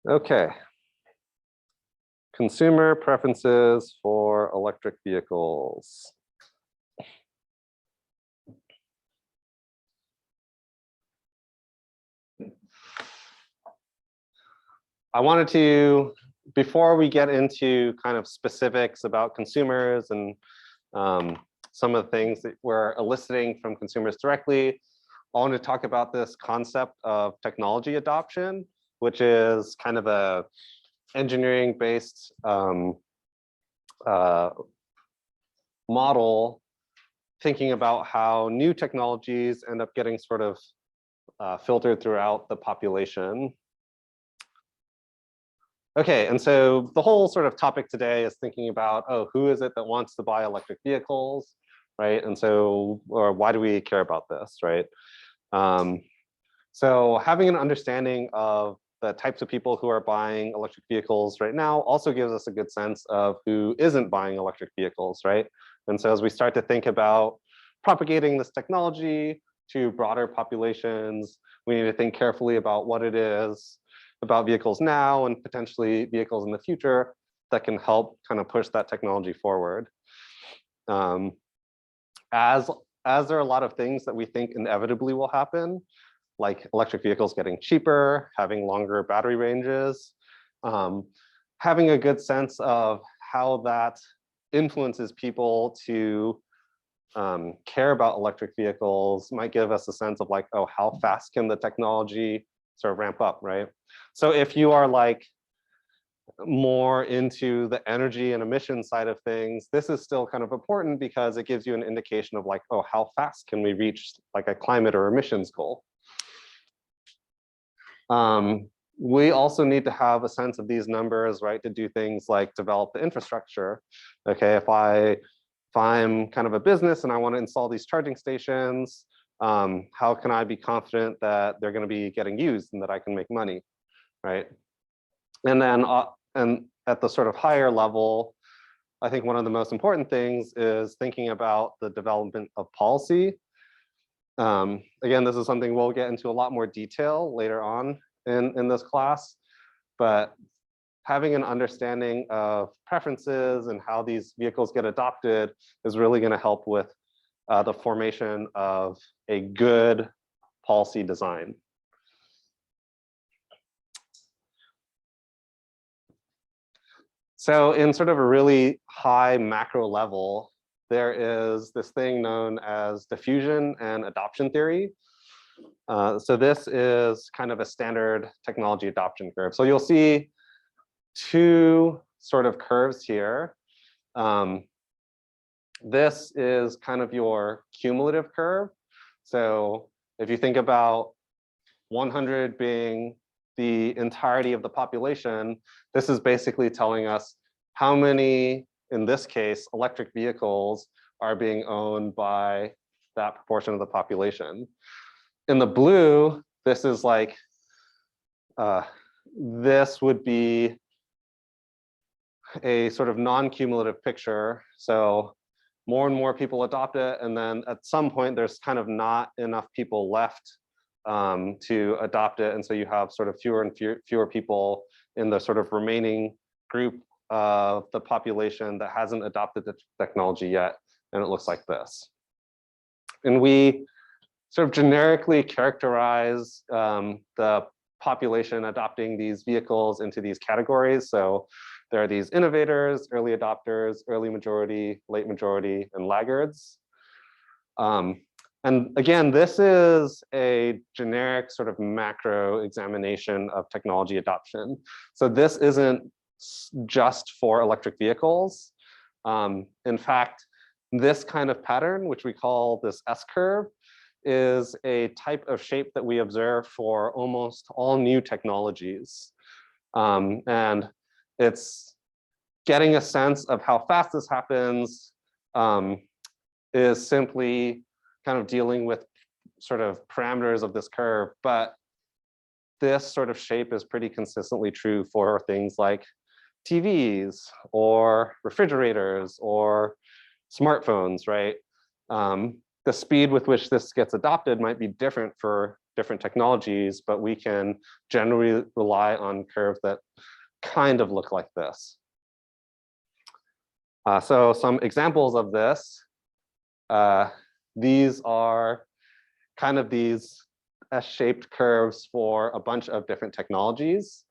Okay. Consumer preferences for electric vehicles. I wanted to, before we get into kind of specifics about consumers and some of the things that we're eliciting from consumers directly, I want to talk about this concept of technology adoption, which is kind of a engineering-based model thinking about how new technologies end up getting sort of filtered throughout the population. Okay, and so the whole sort of topic today is thinking about, oh, who is it that wants to buy electric vehicles, right? And so, or why do we care about this, right? So having an understanding of the types of people who are buying electric vehicles right now also gives us a good sense of who isn't buying electric vehicles, right? And so as we start to think about propagating this technology to broader populations, we need to think carefully about what it is about vehicles now and potentially vehicles in the future that can help kind of push that technology forward. As there are a lot of things that we think inevitably will happen, like electric vehicles getting cheaper, having longer battery ranges, having a good sense of how that influences people to care about electric vehicles might give us a sense of like, oh, how fast can the technology sort of ramp up, right? So if you are like more into the energy and emission side of things, this is still kind of important because it gives you an indication of like, oh, how fast can we reach like a climate or emissions goal? We also need to have a sense of these numbers, right, to do things like develop the infrastructure. Okay, if I'm kind of a business and I want to install these charging stations, how can I be confident that they're going to be getting used and that I can make money, right? And then and at the sort of higher level, I think one of the most important things is thinking about the development of policy. Again, this is something we'll get into a lot more detail later on in this class, but having an understanding of preferences and how these vehicles get adopted is really going to help with the formation of a good policy design. So in sort of a really high macro level, there is this thing known as diffusion and adoption theory. So this is kind of a standard technology adoption curve. So you'll see two sort of curves here. This is kind of your cumulative curve. So if you think about 100 being the entirety of the population, this is basically telling us how many, in this case, electric vehicles are being owned by that proportion of the population. In the blue, this is like, this would be a sort of non-cumulative picture. So more and more people adopt it, and then at some point, there's kind of not enough people left to adopt it. And so you have sort of fewer and fewer people in the sort of remaining group of the population that hasn't adopted the technology yet. And it looks like this. And we sort of generically characterize the population adopting these vehicles into these categories. So there are these innovators, early adopters, early majority, late majority, and laggards. And again, this is a generic sort of macro examination of technology adoption. So this isn't just for electric vehicles. In fact, this kind of pattern, which we call this S-curve, is a type of shape that we observe for almost all new technologies. And it's getting a sense of how fast this happens is simply kind of dealing with sort of parameters of this curve, but this sort of shape is pretty consistently true for things like TVs or refrigerators or smartphones, right? the speed with which this gets adopted might be different for different technologies, but we can generally rely on curves that kind of look like this. So some examples of this, these are kind of these S-shaped curves for a bunch of different technologies.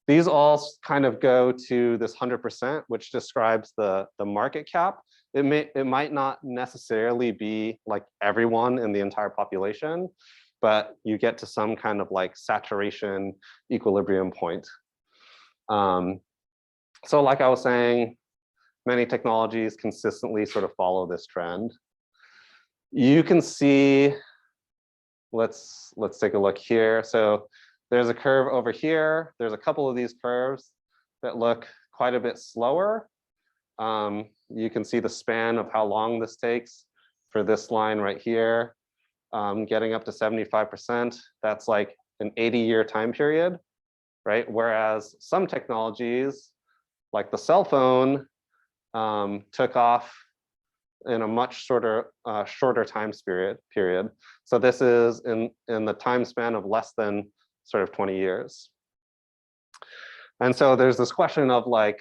These all kind of go to this 100%, which describes the market cap. It might not necessarily be like everyone in the entire population, but you get to some kind of like saturation equilibrium point. So like I was saying, many technologies consistently sort of follow this trend. You can see, let's take a look here. So there's a curve over here. There's a couple of these curves that look quite a bit slower. You can see the span of how long this takes for this line right here, getting up to 75%. That's like an 80-year time period, right? Whereas some technologies, like the cell phone, took off in a much shorter time period. So this is in the time span of less than sort of 20 years. And so there's this question of like,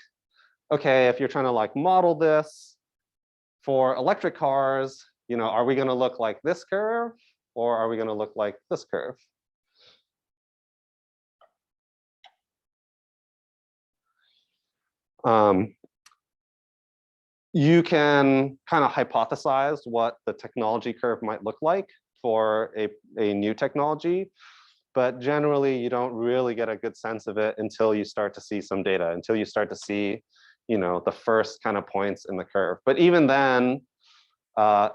okay, if you're trying to like model this for electric cars, you know, are we going to look like this curve or are we going to look like this curve? You can kind of hypothesize what the technology curve might look like for a new technology, but generally you don't really get a good sense of it until you start to see some data, until you start to see, you know, the first kind of points in the curve. But even then,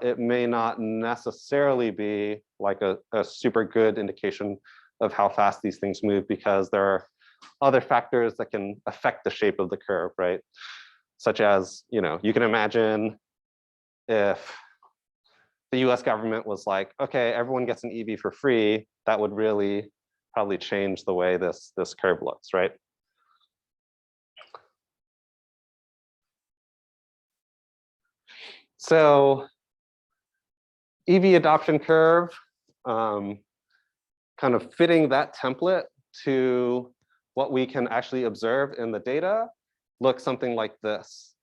it may not necessarily be like a super good indication of how fast these things move, because there are other factors that can affect the shape of the curve, right? Such as, you know, you can imagine if the US government was like, okay, everyone gets an EV for free, that would really probably change the way this curve looks, right? So EV adoption curve, kind of fitting that template to what we can actually observe in the data, looks something like this.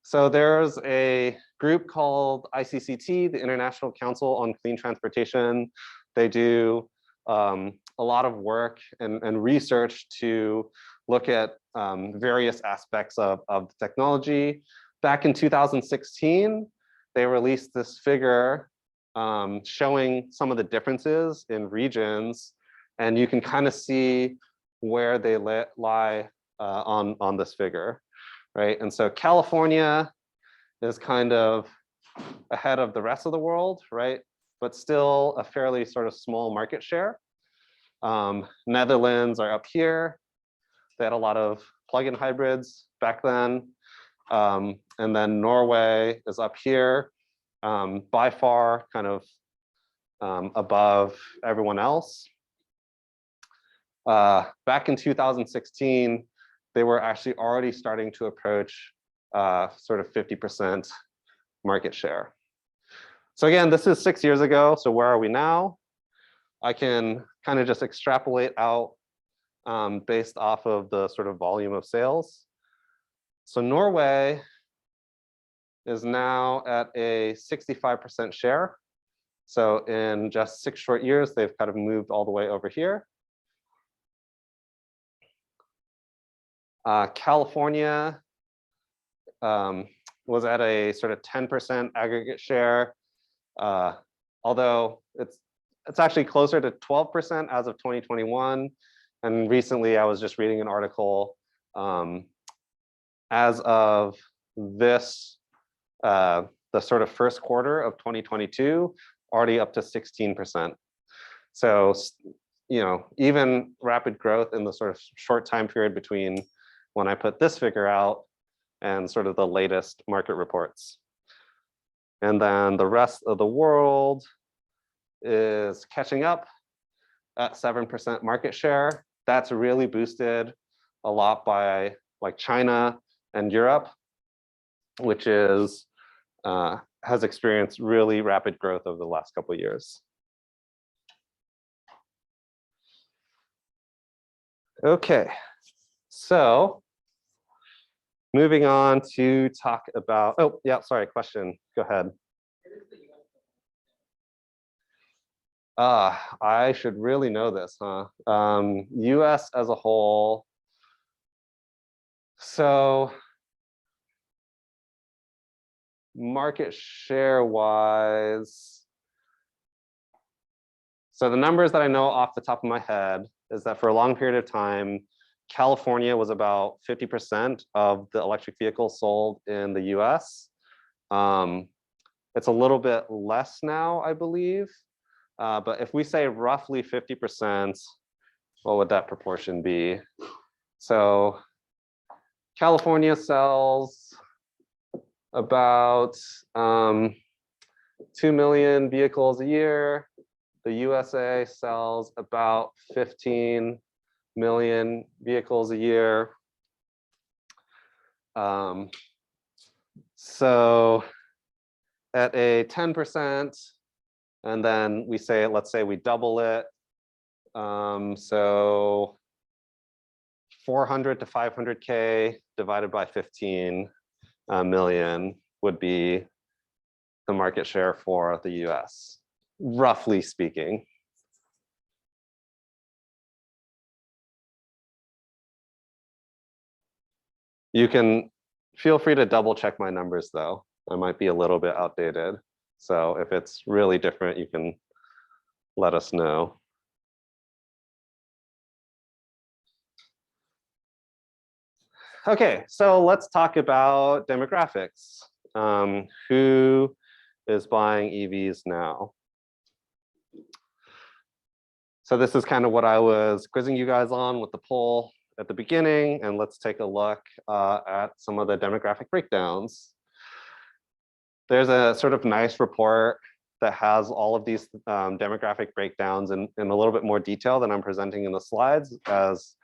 So there's a group called ICCT, the International Council on Clean Transportation. They do a lot of work and research to look at various aspects of the technology. Back in 2016, they released this figure showing some of the differences in regions, and you can kind of see where they lie on this figure, right? And so California is kind of ahead of the rest of the world, right? But still a fairly sort of small market share. Netherlands are up here. They had a lot of plug-in hybrids back then. And then Norway is up here, by far kind of above everyone else. Back in 2016, they were actually already starting to approach sort of 50% market share. So again, this is 6 years ago. So where are we now? I can kind of just extrapolate out based off of the sort of volume of sales. So Norway is now at a 65% share. So in just 6 short years, they've kind of moved all the way over here. California was at a sort of 10% aggregate share, although it's actually closer to 12% as of 2021. And recently, I was just reading an article as of this, the sort of first quarter of 2022, already up to 16%. So, you know, even rapid growth in the sort of short time period between when I put this figure out and sort of the latest market reports. And then the rest of the world is catching up at 7% market share. That's really boosted a lot by like China and Europe, which is has experienced really rapid growth over the last couple of years. Okay, so moving on to talk about, oh yeah, sorry, question, go ahead. I should really know this, huh? US as a whole. So market share wise, so the numbers that I know off the top of my head is that for a long period of time, California was about 50% of the electric vehicles sold in the US. It's a little bit less now, I believe. But if we say roughly 50%, what would that proportion be? So California sells about 2 million vehicles a year. The USA sells about 15 million vehicles a year. So at a 10%, and then we say, let's say we double it. So 400 to 500K divided by 15 million would be the market share for the US, roughly speaking. You can feel free to double check my numbers though. I might be a little bit outdated. So if it's really different, you can let us know. Okay, so let's talk about demographics. Who is buying EVs now? So this is kind of what I was quizzing you guys on with the poll at the beginning, and let's take a look at some of the demographic breakdowns. There's a sort of nice report that has all of these demographic breakdowns in a little bit more detail than I'm presenting in the slides, as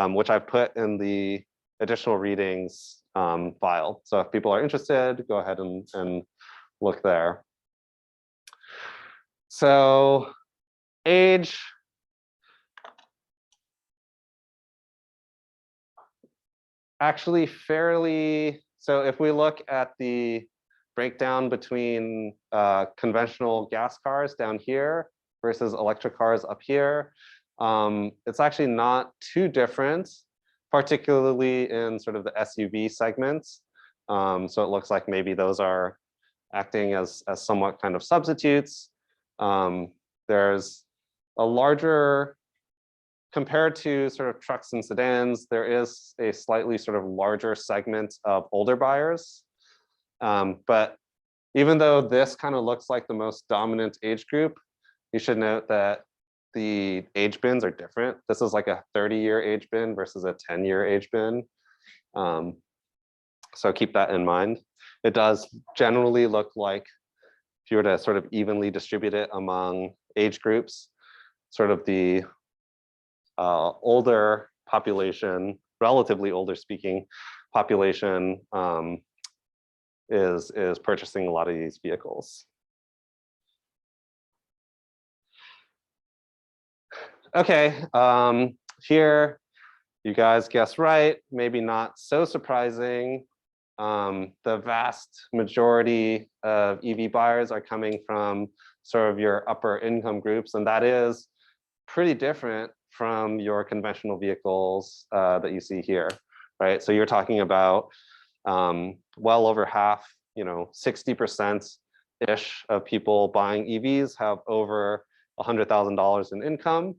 which I've put in the additional readings file. So if people are interested, go ahead and look there. So age. Actually fairly, so if we look at the breakdown between conventional gas cars down here versus electric cars up here, it's actually not too different, particularly in sort of the SUV segments. So it looks like maybe those are acting as somewhat kind of substitutes. There's a larger, compared to sort of trucks and sedans, there is a slightly sort of larger segment of older buyers. But even though this kind of looks like the most dominant age group, you should note that the age bins are different. This is like a 30-year age bin versus a 10-year age bin. So keep that in mind. It does generally look like, if you were to sort of evenly distribute it among age groups, sort of the older population, relatively older speaking population, is purchasing a lot of these vehicles. Okay, here you guys guessed right, maybe not so surprising. The vast majority of EV buyers are coming from sort of your upper income groups, and that is pretty different from your conventional vehicles that you see here, right? So you're talking about well over half, 60%-ish of people buying EVs have over $100,000 in income,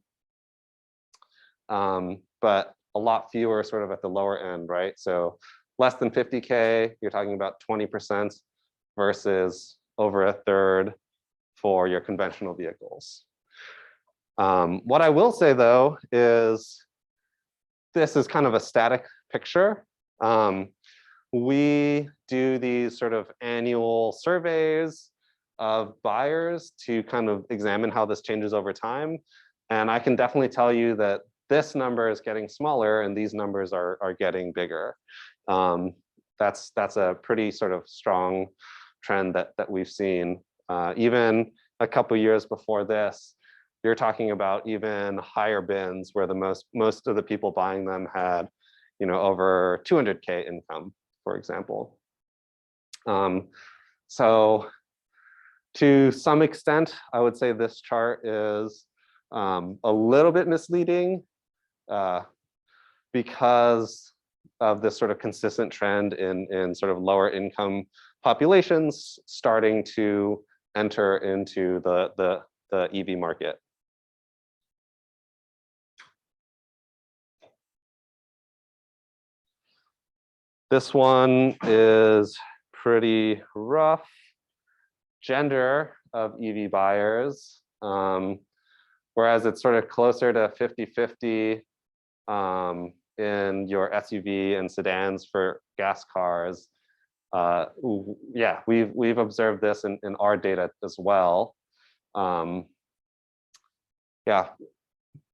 but a lot fewer sort of at the lower end, right? So less than 50K, you're talking about 20% versus over a third for your conventional vehicles. What I will say though is this is kind of a static picture. We do these sort of annual surveys of buyers to kind of examine how this changes over time. And I can definitely tell you that this number is getting smaller and these numbers are getting bigger. That's a pretty sort of strong trend that we've seen. Even a couple years before this, you're talking about even higher bins where the most of the people buying them had, over 200K income, for example. So to some extent, I would say this chart is a little bit misleading because of this sort of consistent trend in sort of lower income populations starting to enter into the EV market. This one is pretty rough. Gender of EV buyers, whereas it's sort of closer to 50-50 in your SUV and sedans for gas cars. Yeah, we've observed this in our data as well. Yeah,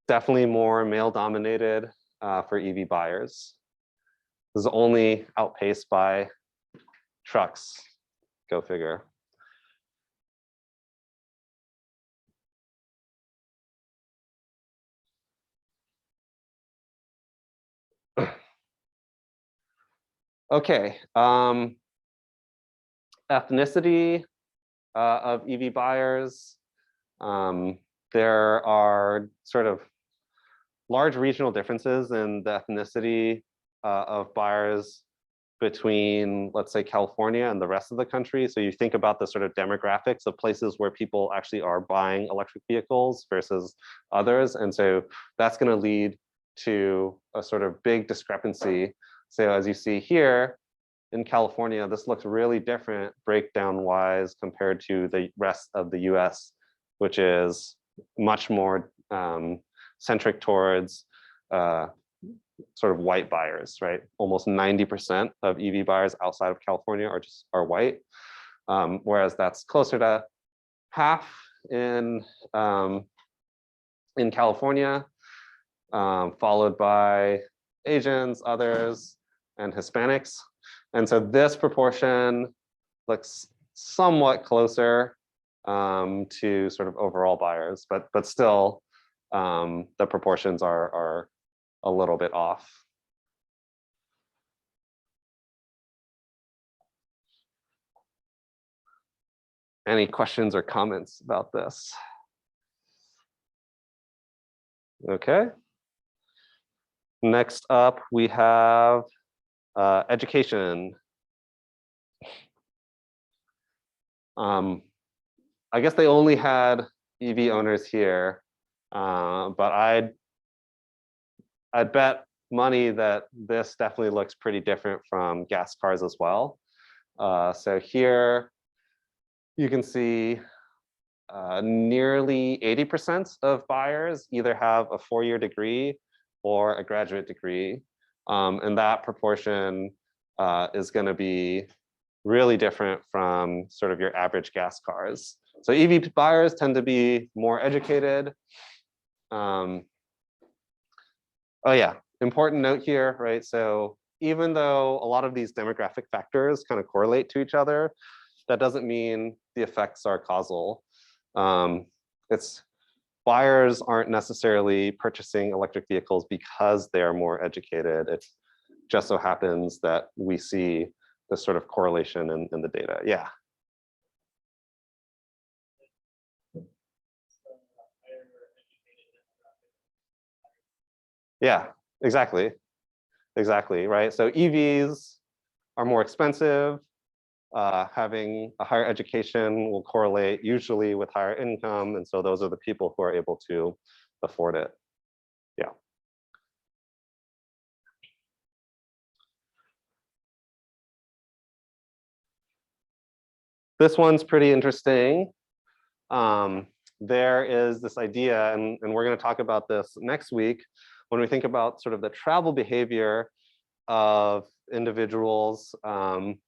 definitely more male dominated for EV buyers. This is only outpaced by trucks, go figure. Okay, ethnicity of EV buyers. There are sort of large regional differences in the ethnicity of buyers between, let's say, California and the rest of the country. So you think about the sort of demographics of places where people actually are buying electric vehicles versus others. And so that's going to lead to a sort of big discrepancy. So as you see here in California, this looks really different breakdown wise compared to the rest of the US, which is much more centric towards sort of white buyers, right? Almost 90% of EV buyers outside of California are white, whereas that's closer to half in California, followed by Asians, others, and Hispanics. And so this proportion looks somewhat closer to sort of overall buyers, but still the proportions are a little bit off. Any questions or comments about this? Okay. Next up, we have education. I guess they only had EV owners here, but I'd bet money that this definitely looks pretty different from gas cars as well. So here you can see nearly 80% of buyers either have a 4-year degree or a graduate degree. And that proportion is going to be really different from sort of your average gas cars. So EV buyers tend to be more educated. Oh yeah, important note here, right? So even though a lot of these demographic factors kind of correlate to each other, that doesn't mean the effects are causal. It's buyers aren't necessarily purchasing electric vehicles because they are more educated. It just so happens that we see this sort of correlation in the data. Yeah. Yeah, exactly. Exactly, right? So EVs are more expensive. Having a higher education will correlate usually with higher income. And so those are the people who are able to afford it. Yeah. This one's pretty interesting. There is this idea, and we're going to talk about this next week, when we think about sort of the travel behavior of individuals, sort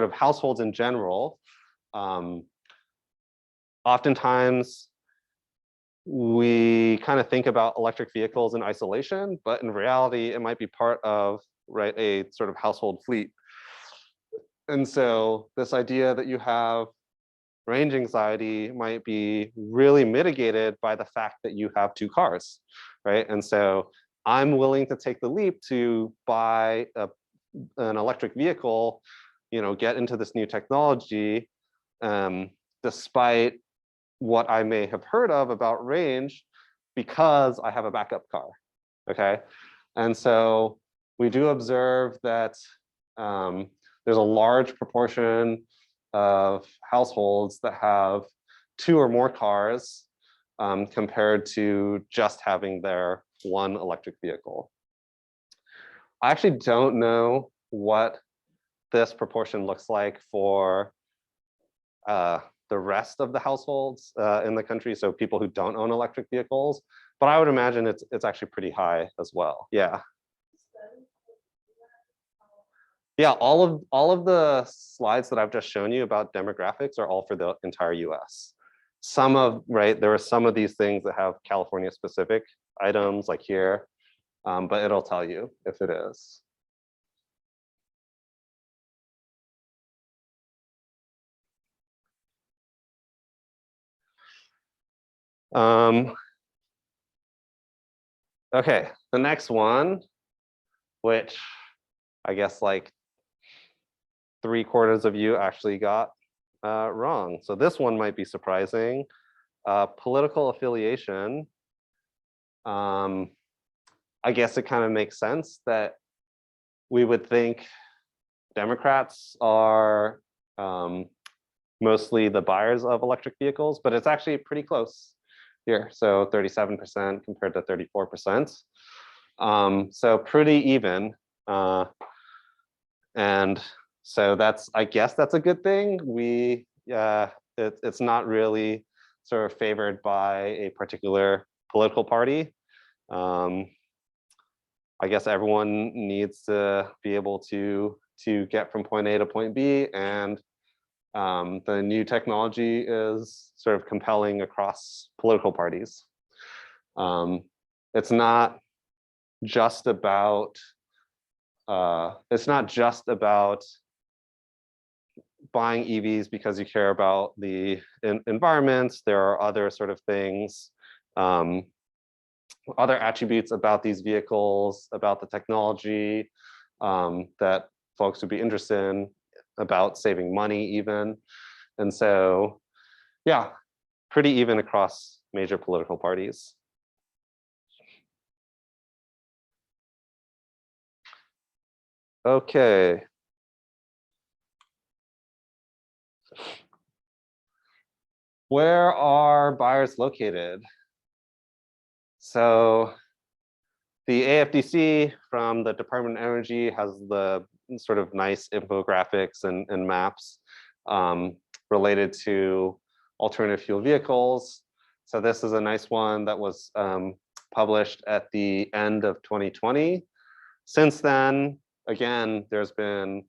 of households in general. Oftentimes, we kind of think about electric vehicles in isolation, but in reality, it might be part of, right, a sort of household fleet. And so this idea that you have range anxiety might be really mitigated by the fact that you have two cars, right? And so I'm willing to take the leap to buy an electric vehicle, get into this new technology, despite what I may have heard of about range, because I have a backup car, okay? And so we do observe that there's a large proportion of households that have two or more cars compared to just having their one electric vehicle. I actually don't know what this proportion looks like for the rest of the households in the country, so people who don't own electric vehicles, but I would imagine it's actually pretty high as well. Yeah. Yeah, all of the slides that I've just shown you about demographics are all for the entire US. There are some of these things that have California specific items like here, but it'll tell you if it is. Okay, the next one, which I guess like 3/4 of you actually got wrong. So this one might be surprising. Political affiliation. I guess it kind of makes sense that we would think Democrats are mostly the buyers of electric vehicles, but it's actually pretty close here. So 37% compared to 34%. So pretty even. And so I guess that's a good thing. It's not really sort of favored by a particular political party. I guess everyone needs to be able to get from point A to point B, and the new technology is sort of compelling across political parties. It's not just about buying EVs because you care about the environment. There are other sort of things, other attributes about these vehicles, about the technology that folks would be interested in, about saving money even. And so, yeah, pretty even across major political parties. Okay. Where are buyers located? So the AFDC from the Department of Energy has the sort of nice infographics and maps related to alternative fuel vehicles. So this is a nice one that was published at the end of 2020. Since then, again, there's been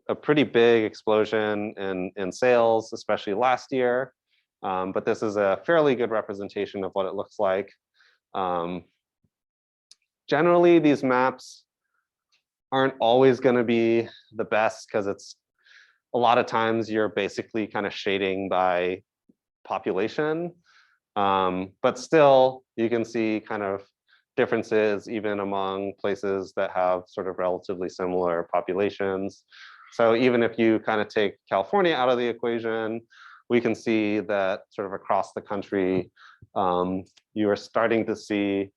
a pretty big explosion in sales, especially last year. But this is a fairly good representation of what it looks like. Generally, these maps aren't always going to be the best because it's a lot of times you're basically kind of shading by population. But still, you can see kind of differences even among places that have sort of relatively similar populations. So even if you kind of take California out of the equation, we can see that sort of across the country, you are starting to see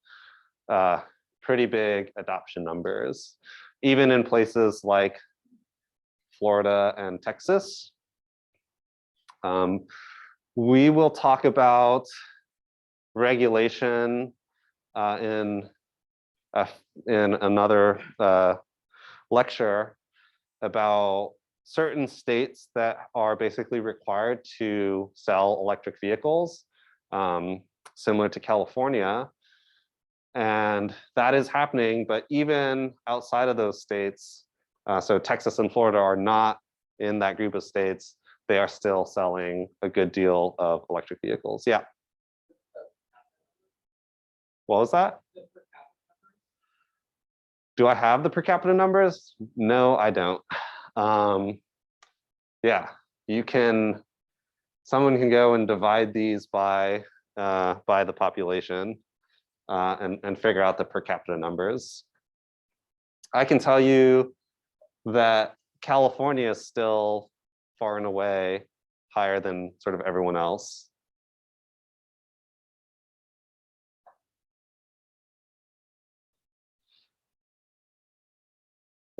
pretty big adoption numbers, even in places like Florida and Texas. We will talk about regulation in another lecture about certain states that are basically required to sell electric vehicles, similar to California. And that is happening, but even outside of those states, so Texas and Florida are not in that group of states, they are still selling a good deal of electric vehicles. Yeah. What was that? Do I have the per capita numbers? No, I don't. Yeah, someone can go and divide these by the population and figure out the per capita numbers. I can tell you that California is still far and away higher than sort of everyone else.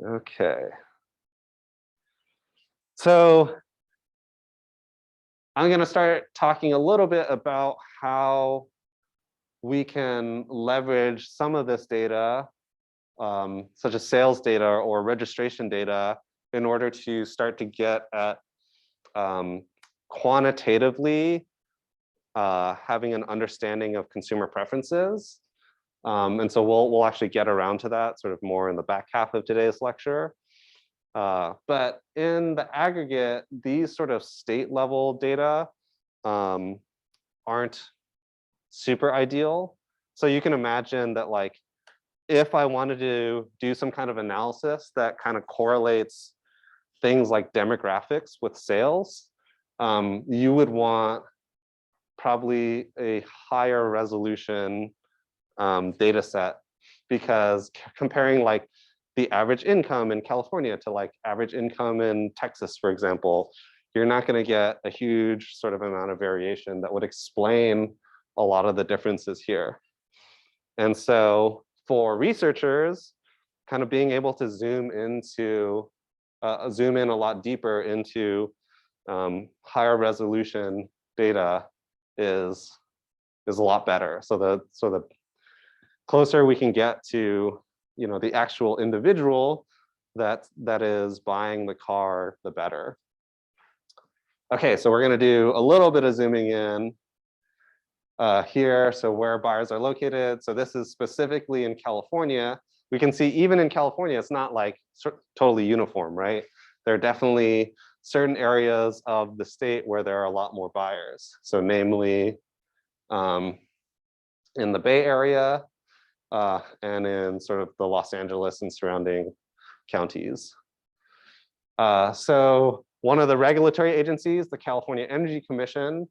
Okay. So I'm going to start talking a little bit about how we can leverage some of this data, such as sales data or registration data, in order to start to get at quantitatively having an understanding of consumer preferences. And so we'll actually get around to that sort of more in the back half of today's lecture. But in the aggregate, these sort of state level data aren't super ideal. So you can imagine that, like, if I wanted to do some kind of analysis that kind of correlates things like demographics with sales, you would want probably a higher resolution data set, because comparing like the average income in California to like average income in Texas, for example, you're not going to get a huge sort of amount of variation that would explain a lot of the differences here. And so for researchers, kind of being able to zoom in a lot deeper into higher resolution data is a lot better. So the closer we can get to, the actual individual that is buying the car, the better. Okay, so we're going to do a little bit of zooming in here. So where buyers are located. So this is specifically in California. We can see even in California, it's not like totally uniform, right? There are definitely certain areas of the state where there are a lot more buyers. So namely in the Bay Area and in sort of the Los Angeles and surrounding counties. So one of the regulatory agencies, the California Energy Commission,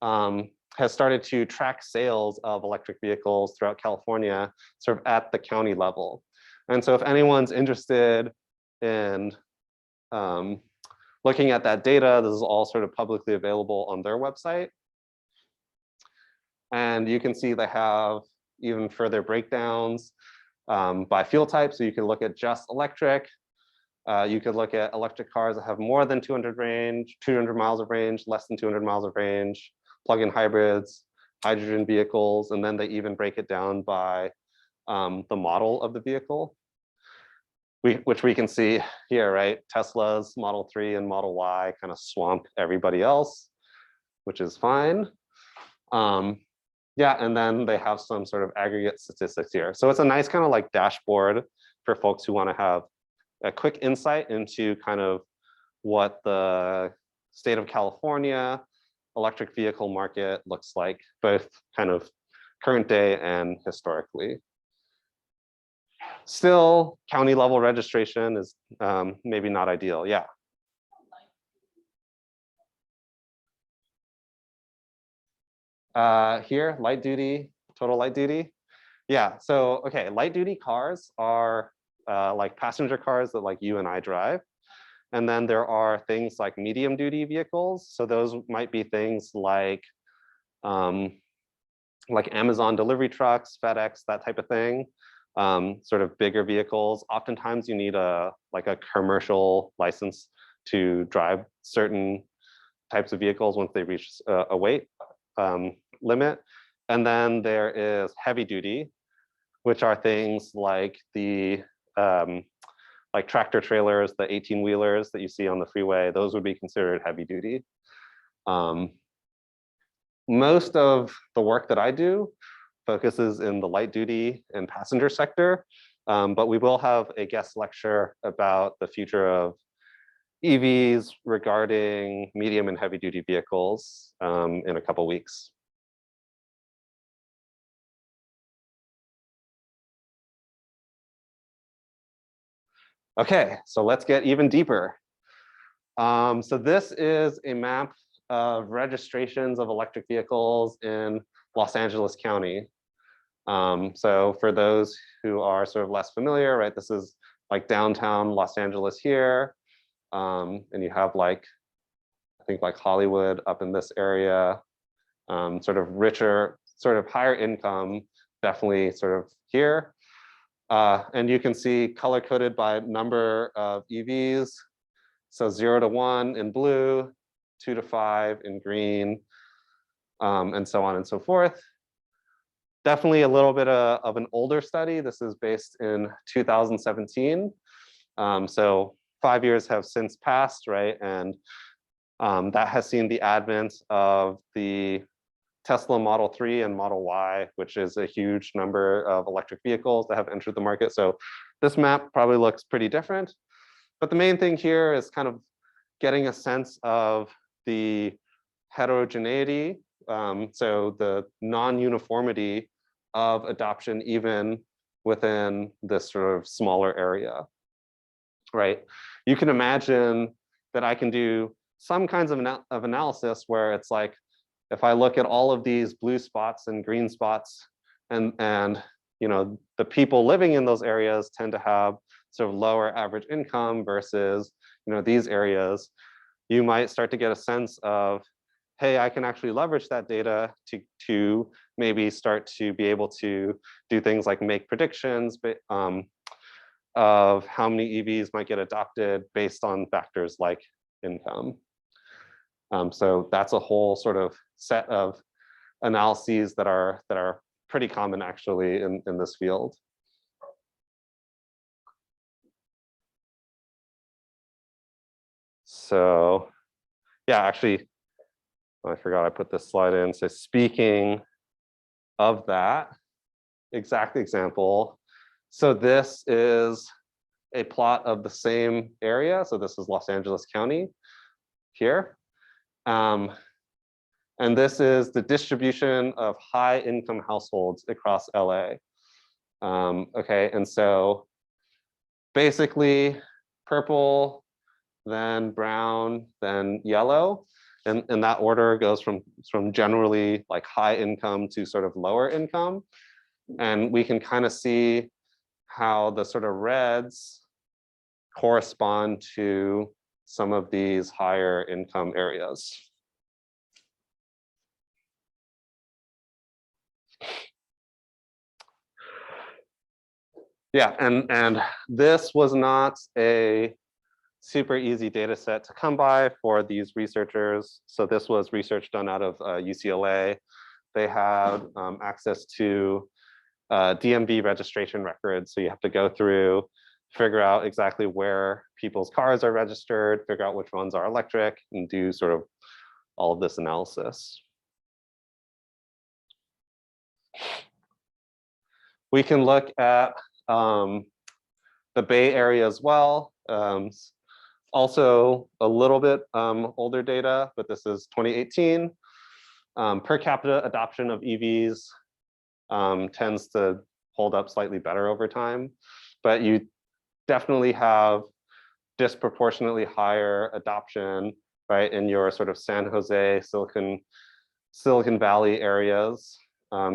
has started to track sales of electric vehicles throughout California, sort of at the county level. And so if anyone's interested in looking at that data, this is all sort of publicly available on their website. And you can see they have even further breakdowns by fuel type. So you can look at just electric. You could look at electric cars that have more than 200 miles of range, less than 200 miles of range, plug-in hybrids, hydrogen vehicles, and then they even break it down by the model of the vehicle, which we can see here, right? Tesla's Model 3 and Model Y kind of swamp everybody else, which is fine. Yeah, and then they have some sort of aggregate statistics here. So it's a nice kind of like dashboard for folks who want to have a quick insight into kind of what the state of California electric vehicle market looks like, both kind of current day and historically. Still, county level registration is maybe not ideal. Yeah. Here, light duty, total light duty. Yeah, so, okay, light duty cars are like passenger cars that like you and I drive. And then there are things like medium duty vehicles. So those might be things like Amazon delivery trucks, FedEx, that type of thing. Sort of bigger vehicles. Oftentimes you need a commercial license to drive certain types of vehicles once they reach a weight limit. And then there is heavy duty, which are things like the like tractor trailers, the 18-wheelers that you see on the freeway. Those would be considered heavy duty. Most of the work that I do focuses in the light duty and passenger sector, but we will have a guest lecture about the future of EVs regarding medium and heavy duty vehicles in a couple weeks. Okay, so let's get even deeper. So this is a map of registrations of electric vehicles in Los Angeles County. So for those who are sort of less familiar, right, this is like downtown Los Angeles here. And you have like, I think like Hollywood up in this area, sort of richer, sort of higher income, definitely sort of here. And you can see color coded by number of EVs. So 0 to 1 in blue, 2 to 5 in green, and so on and so forth. Definitely a little bit of an older study. This is based in 2017. So 5 years have since passed, right? And that has seen the advent of the Tesla Model 3 and Model Y, which is a huge number of electric vehicles that have entered the market. So this map probably looks pretty different. But the main thing here is kind of getting a sense of the heterogeneity, so the non-uniformity of adoption even within this sort of smaller area, right? You can imagine that I can do some kinds of analysis where it's like, if I look at all of these blue spots and green spots, and you know, the people living in those areas tend to have sort of lower average income versus, you know, these areas, you might start to get a sense of, hey, I can actually leverage that data to maybe start to be able to do things like make predictions of how many EVs might get adopted based on factors like income. So that's a whole sort of set of analyses that are pretty common actually in this field. So yeah, actually, I forgot I put this slide in. So speaking of that exact example, so this is a plot of the same area. So this is Los Angeles County here. And this is the distribution of high income households across LA. Okay, and so basically purple, then brown, then yellow. And that order goes from generally like high income to sort of lower income. And we can kind of see how the sort of reds correspond to some of these higher income areas. Yeah, and this was not a super easy data set to come by for these researchers. So this was research done out of UCLA. They had access to DMV registration records. So you have to go through, figure out exactly where people's cars are registered, figure out which ones are electric, and do sort of all of this analysis. We can look at the Bay Area as well. Also a little bit older data, but this is 2018. Per capita adoption of EVs tends to hold up slightly better over time, but you definitely have disproportionately higher adoption, right, in your sort of San Jose, Silicon Valley areas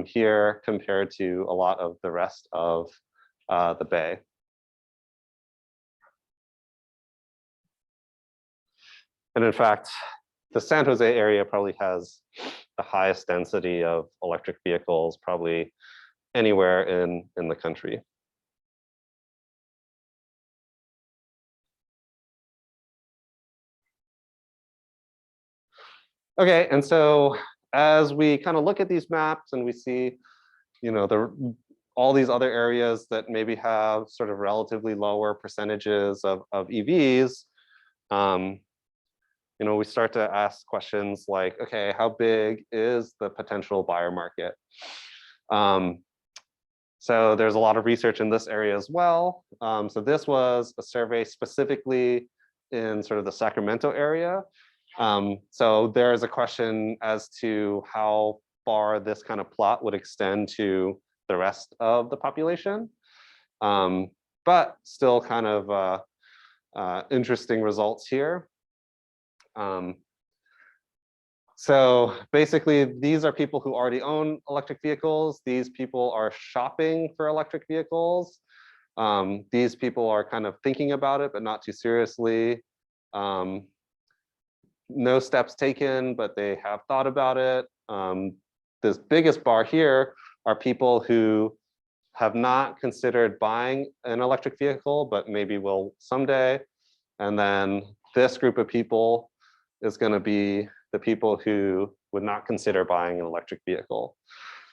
here compared to a lot of the rest of the Bay. And in fact, the San Jose area probably has the highest density of electric vehicles probably anywhere in the country. Okay, and so as we kind of look at these maps and we see, you know, all these other areas that maybe have sort of relatively lower percentages of EVs, you know, we start to ask questions like, okay, how big is the potential buyer market? So there's a lot of research in this area as well. So this was a survey specifically in sort of the Sacramento area. So there is a question as to how far this kind of plot would extend to the rest of the population. But still kind of interesting results here. So basically, these are people who already own electric vehicles. These people are shopping for electric vehicles. These people are kind of thinking about it, but not too seriously. No steps taken, but they have thought about it. This biggest bar here are people who have not considered buying an electric vehicle, but maybe will someday. And then this group of people is going to be the people who would not consider buying an electric vehicle.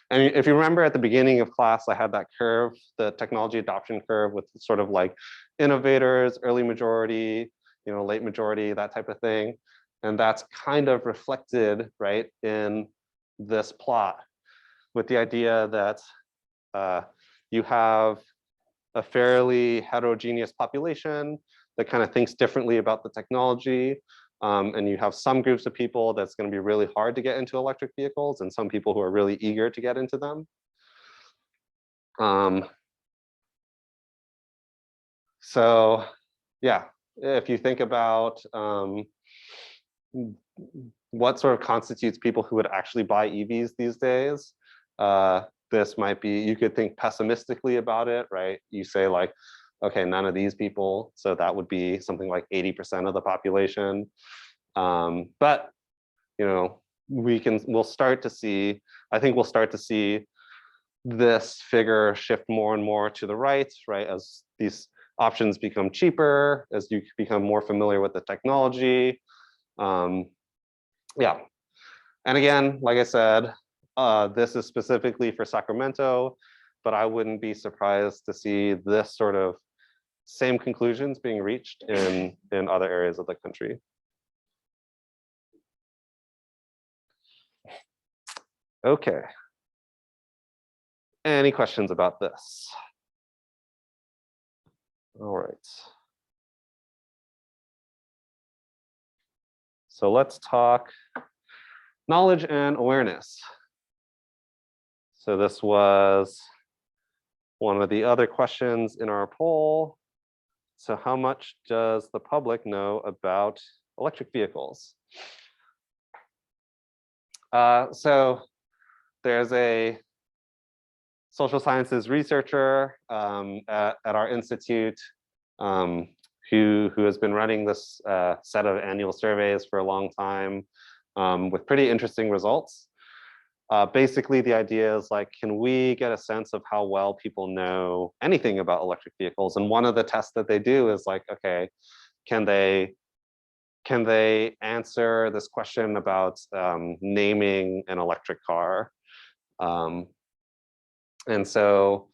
And if you remember at the beginning of class, I had that curve, the technology adoption curve with sort of like innovators, early majority, late majority, that type of thing. And that's kind of reflected, right, in this plot with the idea that you have a fairly heterogeneous population that kind of thinks differently about the technology. And you have some groups of people that's going to be really hard to get into electric vehicles and some people who are really eager to get into them. So yeah, if you think about what sort of constitutes people who would actually buy EVs these days, this might be, you could think pessimistically about it, right? You say like, okay, none of these people, so that would be something like 80% of the population. But we'll start to see, I think we'll start to see this figure shift more and more to the right, as these options become cheaper, as you become more familiar with the technology. Yeah, and again, like I said, this is specifically for Sacramento, but I wouldn't be surprised to see this sort of same conclusions being reached in other areas of the country. Okay. Any questions about this? All right. So let's talk knowledge and awareness. So this was one of the other questions in our poll. So how much does the public know about electric vehicles? So there's a social sciences researcher at our institute who has been running this set of annual surveys for a long time with pretty interesting results. Basically, the idea is like, can we get a sense of how well people know anything about electric vehicles? And one of the tests that they do is like, okay, can they answer this question about naming an electric car? And so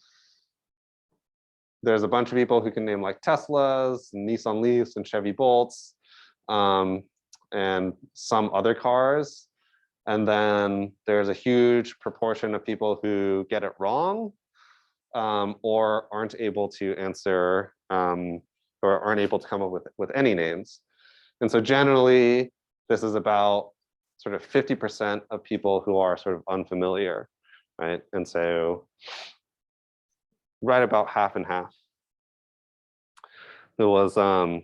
there's a bunch of people who can name like Teslas, Nissan Leafs, and Chevy Bolts, and some other cars. And then there's a huge proportion of people who get it wrong or aren't able to answer or aren't able to come up with any names. And so generally, this is about sort of 50% of people who are sort of unfamiliar, right? And so right about half and half. It was so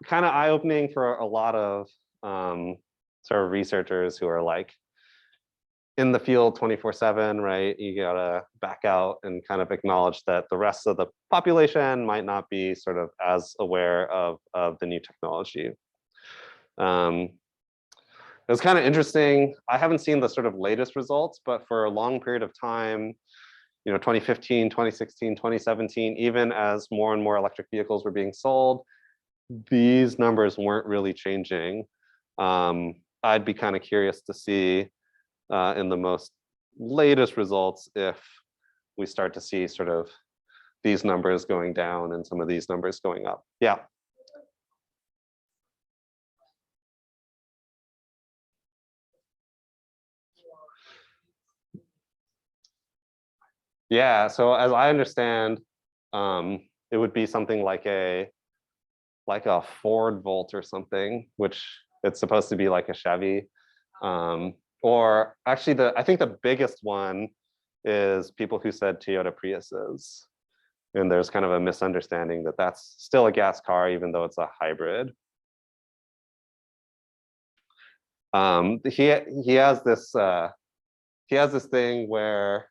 kind of eye-opening for a lot of sort of researchers who are like in the field 24/7, right? You gotta back out and kind of acknowledge that the rest of the population might not be sort of as aware of the new technology. It was kind of interesting. I haven't seen the sort of latest results, but for a long period of time, 2015, 2016, 2017, even as more and more electric vehicles were being sold, these numbers weren't really changing. I'd be kind of curious to see in the most latest results if we start to see sort of these numbers going down and some of these numbers going up. Yeah. Yeah, so as I understand, it would be something like a Ford Volt or something, which it's supposed to be like a Chevy. Or actually, I think the biggest one is people who said Toyota Priuses. And there's kind of a misunderstanding that that's still a gas car, even though it's a hybrid. He has this thing where,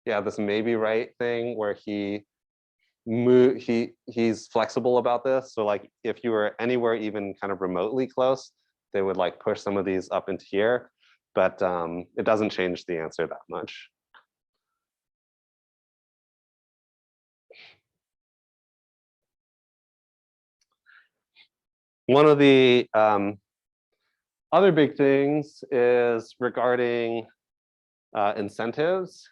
yeah, this maybe right thing where he's flexible about this. So like if you were anywhere even kind of remotely close, they would like push some of these up into here, but it doesn't change the answer that much. One of the other big things is regarding incentives.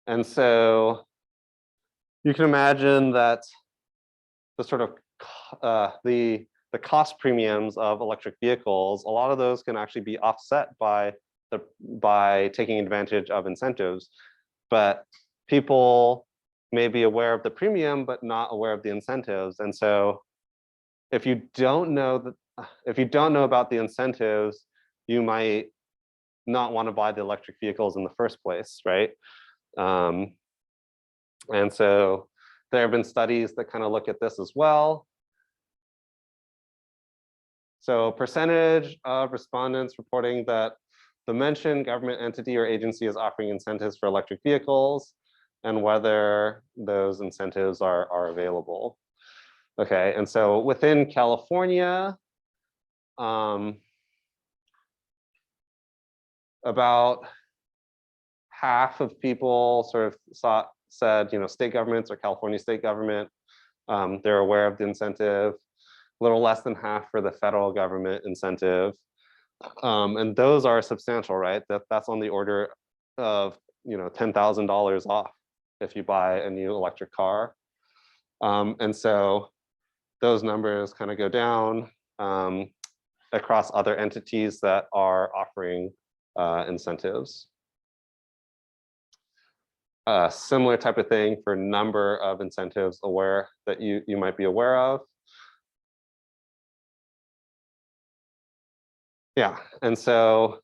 And so you can imagine that the sort of the cost premiums of electric vehicles, a lot of those can actually be offset by taking advantage of incentives. But people may be aware of the premium, but not aware of the incentives. And so if you don't know about the incentives, you might not want to buy the electric vehicles in the first place, right? And so there have been studies that kind of look at this as well. So percentage of respondents reporting that the mentioned government entity or agency is offering incentives for electric vehicles and whether those incentives are available. Okay, and so within California, about half of people sort of said, state governments or California state government, they're aware of the incentive. A little less than half for the federal government incentive. And those are substantial, right? That's on the order of $10,000 off if you buy a new electric car. And so those numbers kind of go down across other entities that are offering incentives. Similar type of thing for number of incentives that you might be aware of. Yeah, and so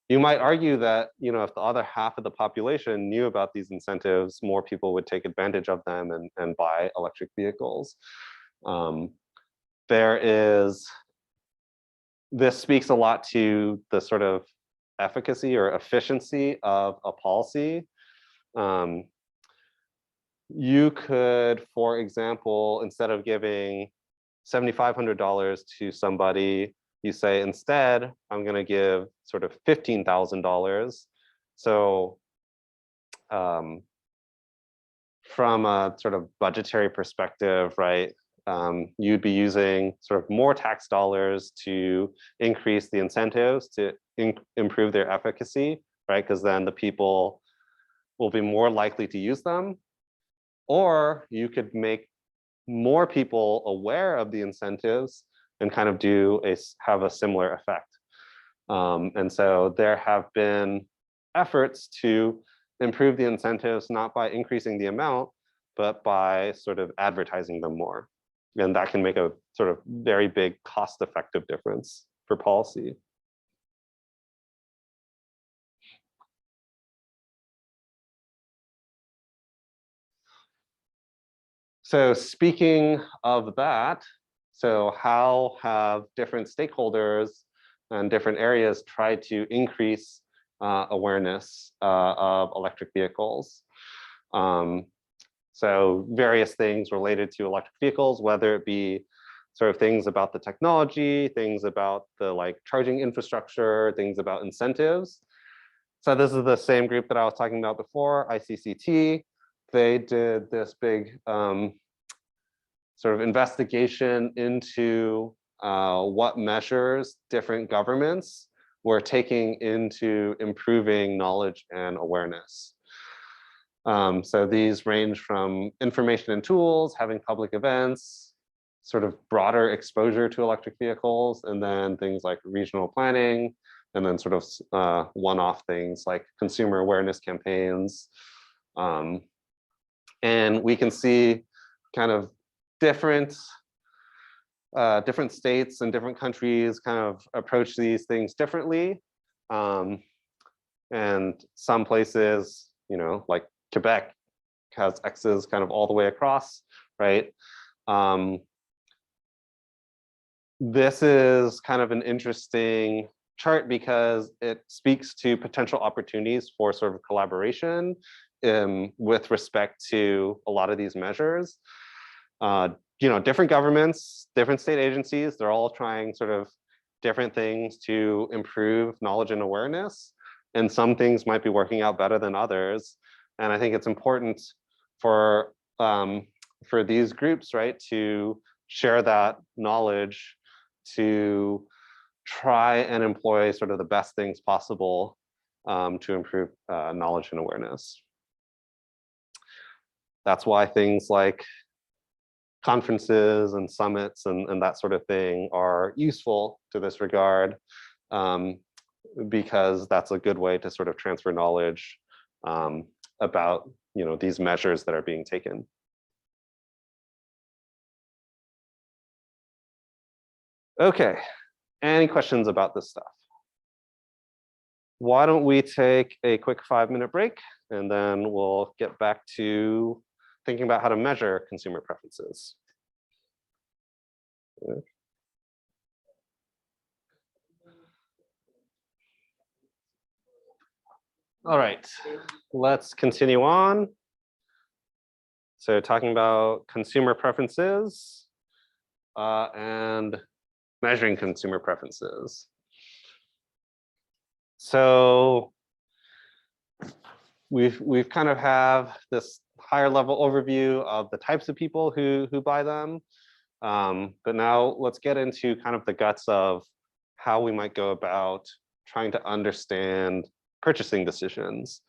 you might argue that if the other half of the population knew about these incentives, more people would take advantage of them and buy electric vehicles. This speaks a lot to the sort of efficacy or efficiency of a policy. You could, for example, instead of giving $7,500 to somebody, you say, instead, I'm going to give sort of $15,000. So from a sort of budgetary perspective, right, you'd be using sort of more tax dollars to increase the incentives to improve their efficacy, right? Because then the people will be more likely to use them. Or you could make more people aware of the incentives and kind of have a similar effect. And so there have been efforts to improve the incentives, not by increasing the amount, but by sort of advertising them more. And that can make a sort of very big cost-effective difference for policy. So speaking of that, so how have different stakeholders and different areas tried to increase awareness of electric vehicles? So various things related to electric vehicles, whether it be sort of things about the technology, things about the charging infrastructure, things about incentives. So this is the same group that I was talking about before, ICCT. They did this big sort of investigation into what measures different governments were taking into improving knowledge and awareness. So these range from information and tools, having public events, sort of broader exposure to electric vehicles, and then things like regional planning, and then sort of one-off things like consumer awareness campaigns. And we can see kind of different states and different countries kind of approach these things differently. And some places, like Quebec, has X's kind of all the way across, right? This is kind of an interesting chart because it speaks to potential opportunities for sort of collaboration with respect to a lot of these measures. Different governments, different state agencies, they're all trying sort of different things to improve knowledge and awareness. And some things might be working out better than others. And I think it's important for these groups, right, to share that knowledge, to try and employ sort of the best things possible to improve knowledge and awareness. That's why things like conferences and summits and that sort of thing are useful to this regard, because that's a good way to sort of transfer knowledge about these measures that are being taken. Okay, any questions about this stuff? Why don't we take a quick 5-minute break, and then we'll get back to thinking about how to measure consumer preferences. All right, let's continue on. So talking about consumer preferences and measuring consumer preferences. So we've kind of have this higher level overview of the types of people who buy them. But now let's get into kind of the guts of how we might go about trying to understand purchasing decisions.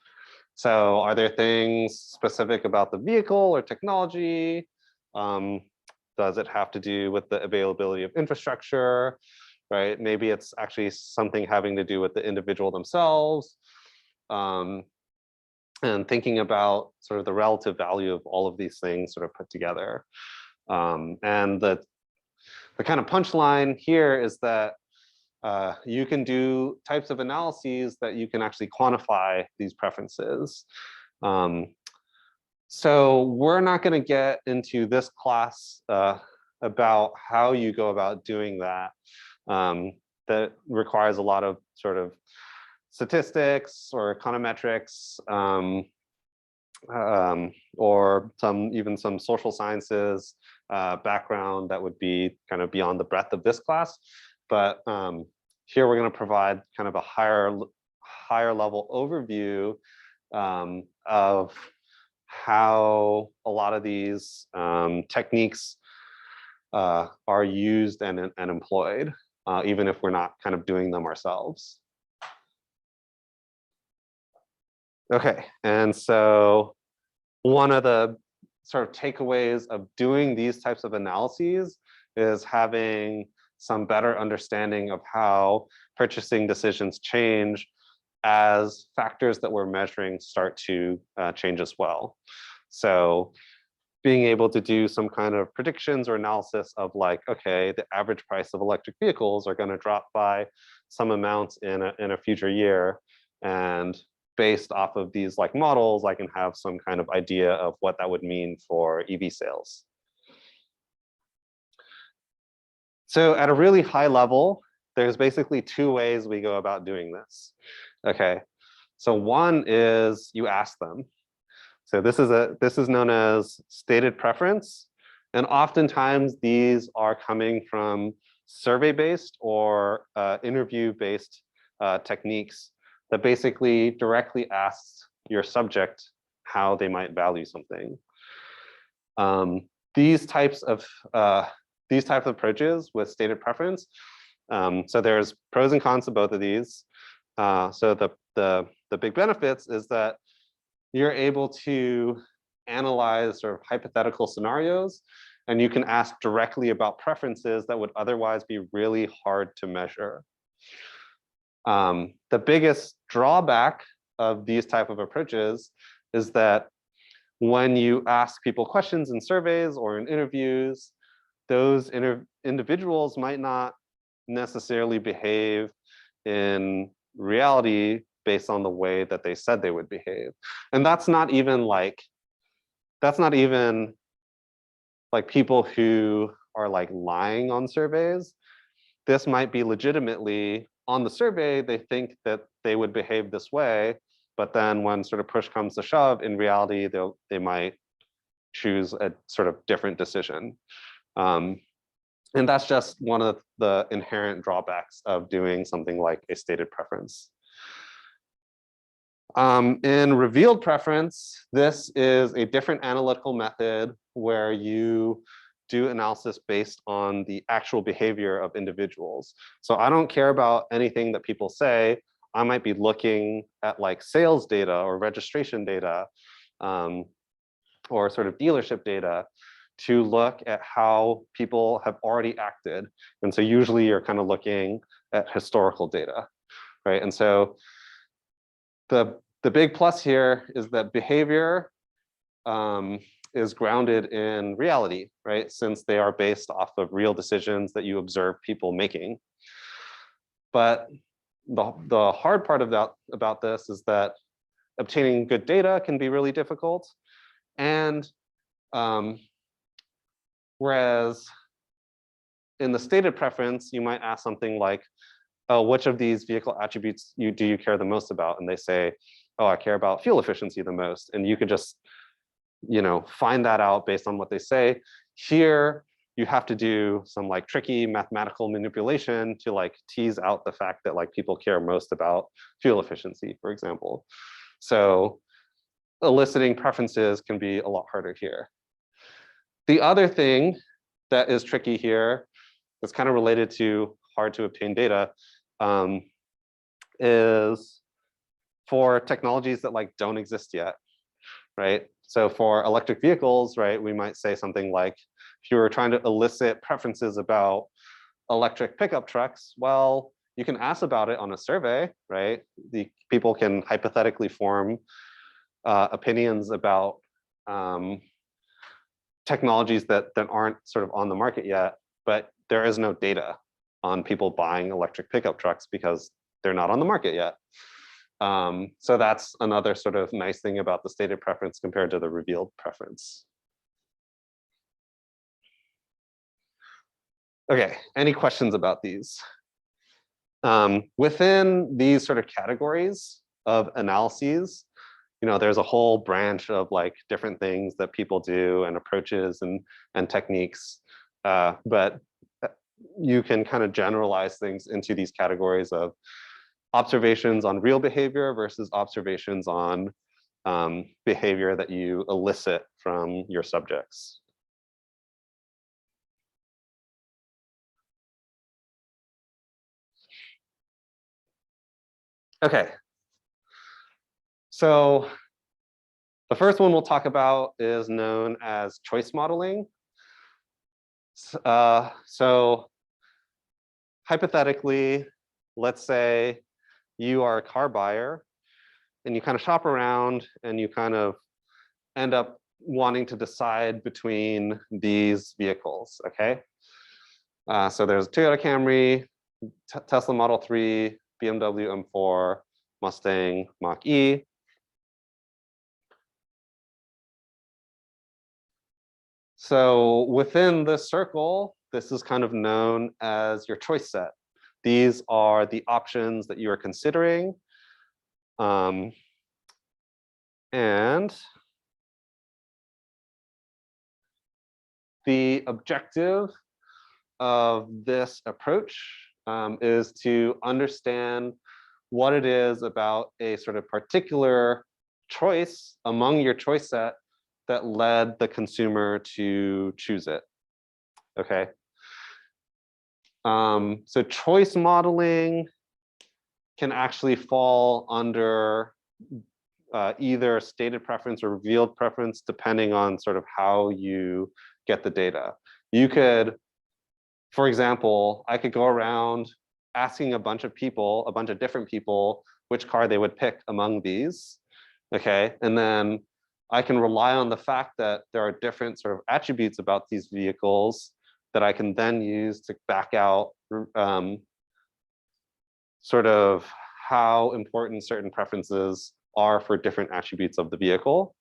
So are there things specific about the vehicle or technology? Does it have to do with the availability of infrastructure, right? Maybe it's actually something having to do with the individual themselves. And thinking about sort of the relative value of all of these things sort of put together. And the kind of punchline here is that you can do types of analyses that you can actually quantify these preferences. So we're not going to get into this class about how you go about doing that. That requires a lot of sort of statistics or econometrics, or even some social sciences background that would be kind of beyond the breadth of this class. But here we're going to provide kind of a higher level overview of how a lot of these techniques are used and employed, even if we're not kind of doing them ourselves. Okay, and so one of the sort of takeaways of doing these types of analyses is having some better understanding of how purchasing decisions change as factors that we're measuring start to change as well. So being able to do some kind of predictions or analysis of like, okay, the average price of electric vehicles are going to drop by some amount in a future year, and based off of these like models, I can have some kind of idea of what that would mean for EV sales. So at a really high level, there's basically two ways we go about doing this. Okay, so one is you ask them. So this is known as stated preference, and oftentimes these are coming from survey-based or interview-based techniques that basically directly asks your subject how they might value something. These types of approaches with stated preference. So there's pros and cons to both of these. So the big benefits is that you're able to analyze sort of hypothetical scenarios, and you can ask directly about preferences that would otherwise be really hard to measure. The biggest drawback of these type of approaches is that when you ask people questions in surveys or in interviews, those individuals might not necessarily behave in reality based on the way that they said they would behave. And that's not even like that's not even like people who are like lying on surveys. This might be legitimately on the survey, they think that they would behave this way, but then when sort of push comes to shove, in reality, they might choose a sort of different decision. And that's just one of the inherent drawbacks of doing something like a stated preference. In revealed preference, this is a different analytical method where you do analysis based on the actual behavior of individuals. So I don't care about anything that people say. I might be looking at like sales data or registration data or sort of dealership data to look at how people have already acted. And so usually you're kind of looking at historical data, right? And so the big plus here is that behavior is grounded in reality, right? Since they are based off of real decisions that you observe people making. But the hard part about this is that obtaining good data can be really difficult. And whereas in the stated preference, you might ask something like, oh, which of these vehicle attributes do you care the most about? And they say, oh, I care about fuel efficiency the most. And you could just, find that out based on what they say. Here, you have to do some like tricky mathematical manipulation to like tease out the fact that like people care most about fuel efficiency, for example. So eliciting preferences can be a lot harder here. The other thing that is tricky here, that's kind of related to hard to obtain data, is for technologies that like don't exist yet, right? So for electric vehicles, right, we might say something like, if you were trying to elicit preferences about electric pickup trucks, well, you can ask about it on a survey, right? The people can hypothetically form opinions about technologies that aren't sort of on the market yet, but there is no data on people buying electric pickup trucks because they're not on the market yet. So that's another sort of nice thing about the stated preference compared to the revealed preference. Okay, any questions about these? Within these sort of categories of analyses, there's a whole branch of like different things that people do and approaches and techniques. But you can kind of generalize things into these categories of observations on real behavior versus observations on behavior that you elicit from your subjects. Okay. So the first one we'll talk about is known as choice modeling. So hypothetically, let's say you are a car buyer and you kind of shop around and you kind of end up wanting to decide between these vehicles, okay? So there's Toyota Camry, Tesla Model 3, BMW M4, Mustang Mach-E. So within this circle, this is kind of known as your choice set. These are the options that you are considering. And the objective of this approach is to understand what it is about a sort of particular choice among your choice set that led the consumer to choose it, okay? So choice modeling can actually fall under either stated preference or revealed preference, depending on sort of how you get the data. You could, for example, I could go around asking a bunch of people, a bunch of different people, which car they would pick among these, okay? And then I can rely on the fact that there are different sort of attributes about these vehicles that I can then use to back out sort of how important certain preferences are for different attributes of the vehicle.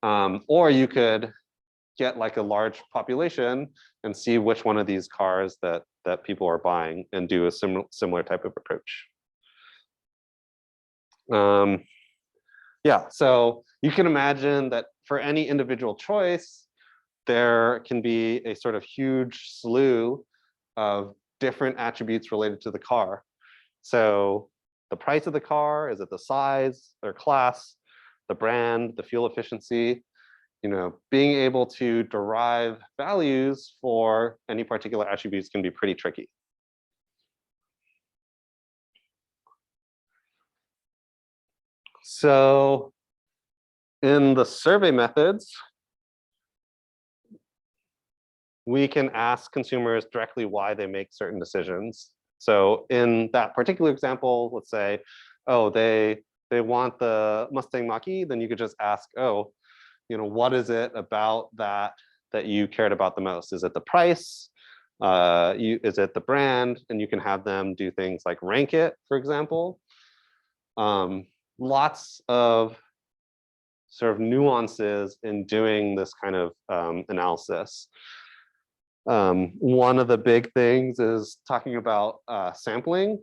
Or you could get like a large population and see which one of these cars that people are buying and do a similar type of approach. Yeah, so you can imagine that for any individual choice, there can be a sort of huge slew of different attributes related to the car. So the price of the car, is it the size, their class, the brand, the fuel efficiency, being able to derive values for any particular attributes can be pretty tricky. So in the survey methods, we can ask consumers directly why they make certain decisions. So in that particular example, let's say, oh, they want the Mustang Mach-E, then you could just ask, oh, what is it about that you cared about the most? Is it the price? Is it the brand? And you can have them do things like rank it, for example. Lots of sort of nuances in doing this kind of analysis. One of the big things is talking about sampling.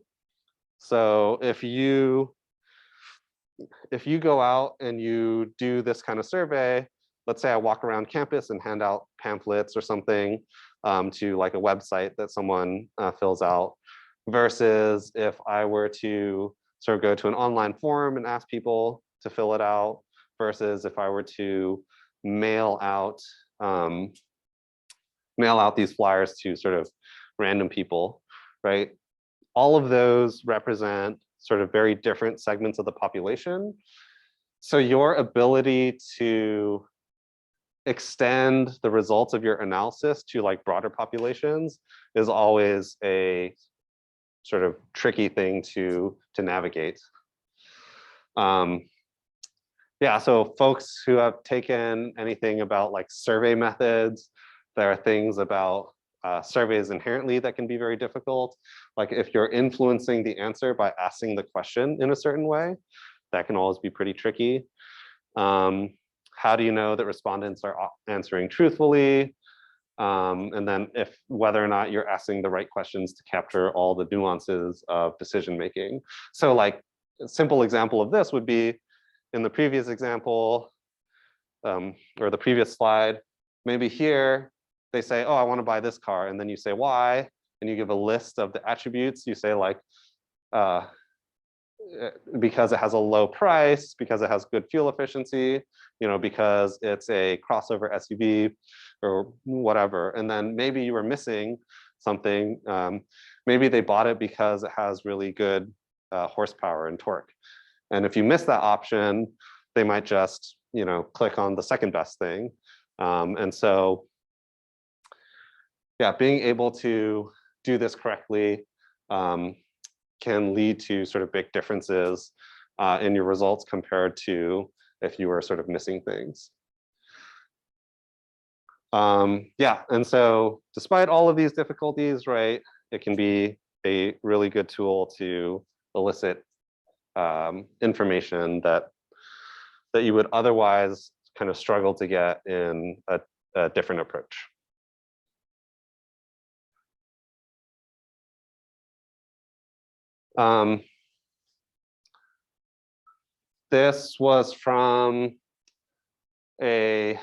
So if you go out and you do this kind of survey, let's say I walk around campus and hand out pamphlets or something to like a website that someone fills out, versus if I were to sort of go to an online forum and ask people to fill it out, versus if I were to mail out these flyers to sort of random people, right? All of those represent sort of very different segments of the population. So your ability to extend the results of your analysis to like broader populations is always a sort of tricky thing to navigate. Yeah, so folks who have taken anything about like survey methods, there are things about surveys inherently that can be very difficult. Like if you're influencing the answer by asking the question in a certain way, that can always be pretty tricky. How do you know that respondents are answering truthfully? And then whether or not you're asking the right questions to capture all the nuances of decision making. So like a simple example of this would be in the previous example, or the previous slide, maybe here they say, oh, I want to buy this car. And then you say, why? And you give a list of the attributes. You say like, because it has a low price, because it has good fuel efficiency, because it's a crossover SUV or whatever. And then maybe you were missing something. Maybe they bought it because it has really good horsepower and torque. And if you miss that option, they might just, click on the second best thing. And so, yeah, being able to do this correctly can lead to sort of big differences in your results compared to if you were sort of missing things. Yeah, and so despite all of these difficulties, right, it can be a really good tool to elicit information that you would otherwise kind of struggle to get in a different approach. This was from a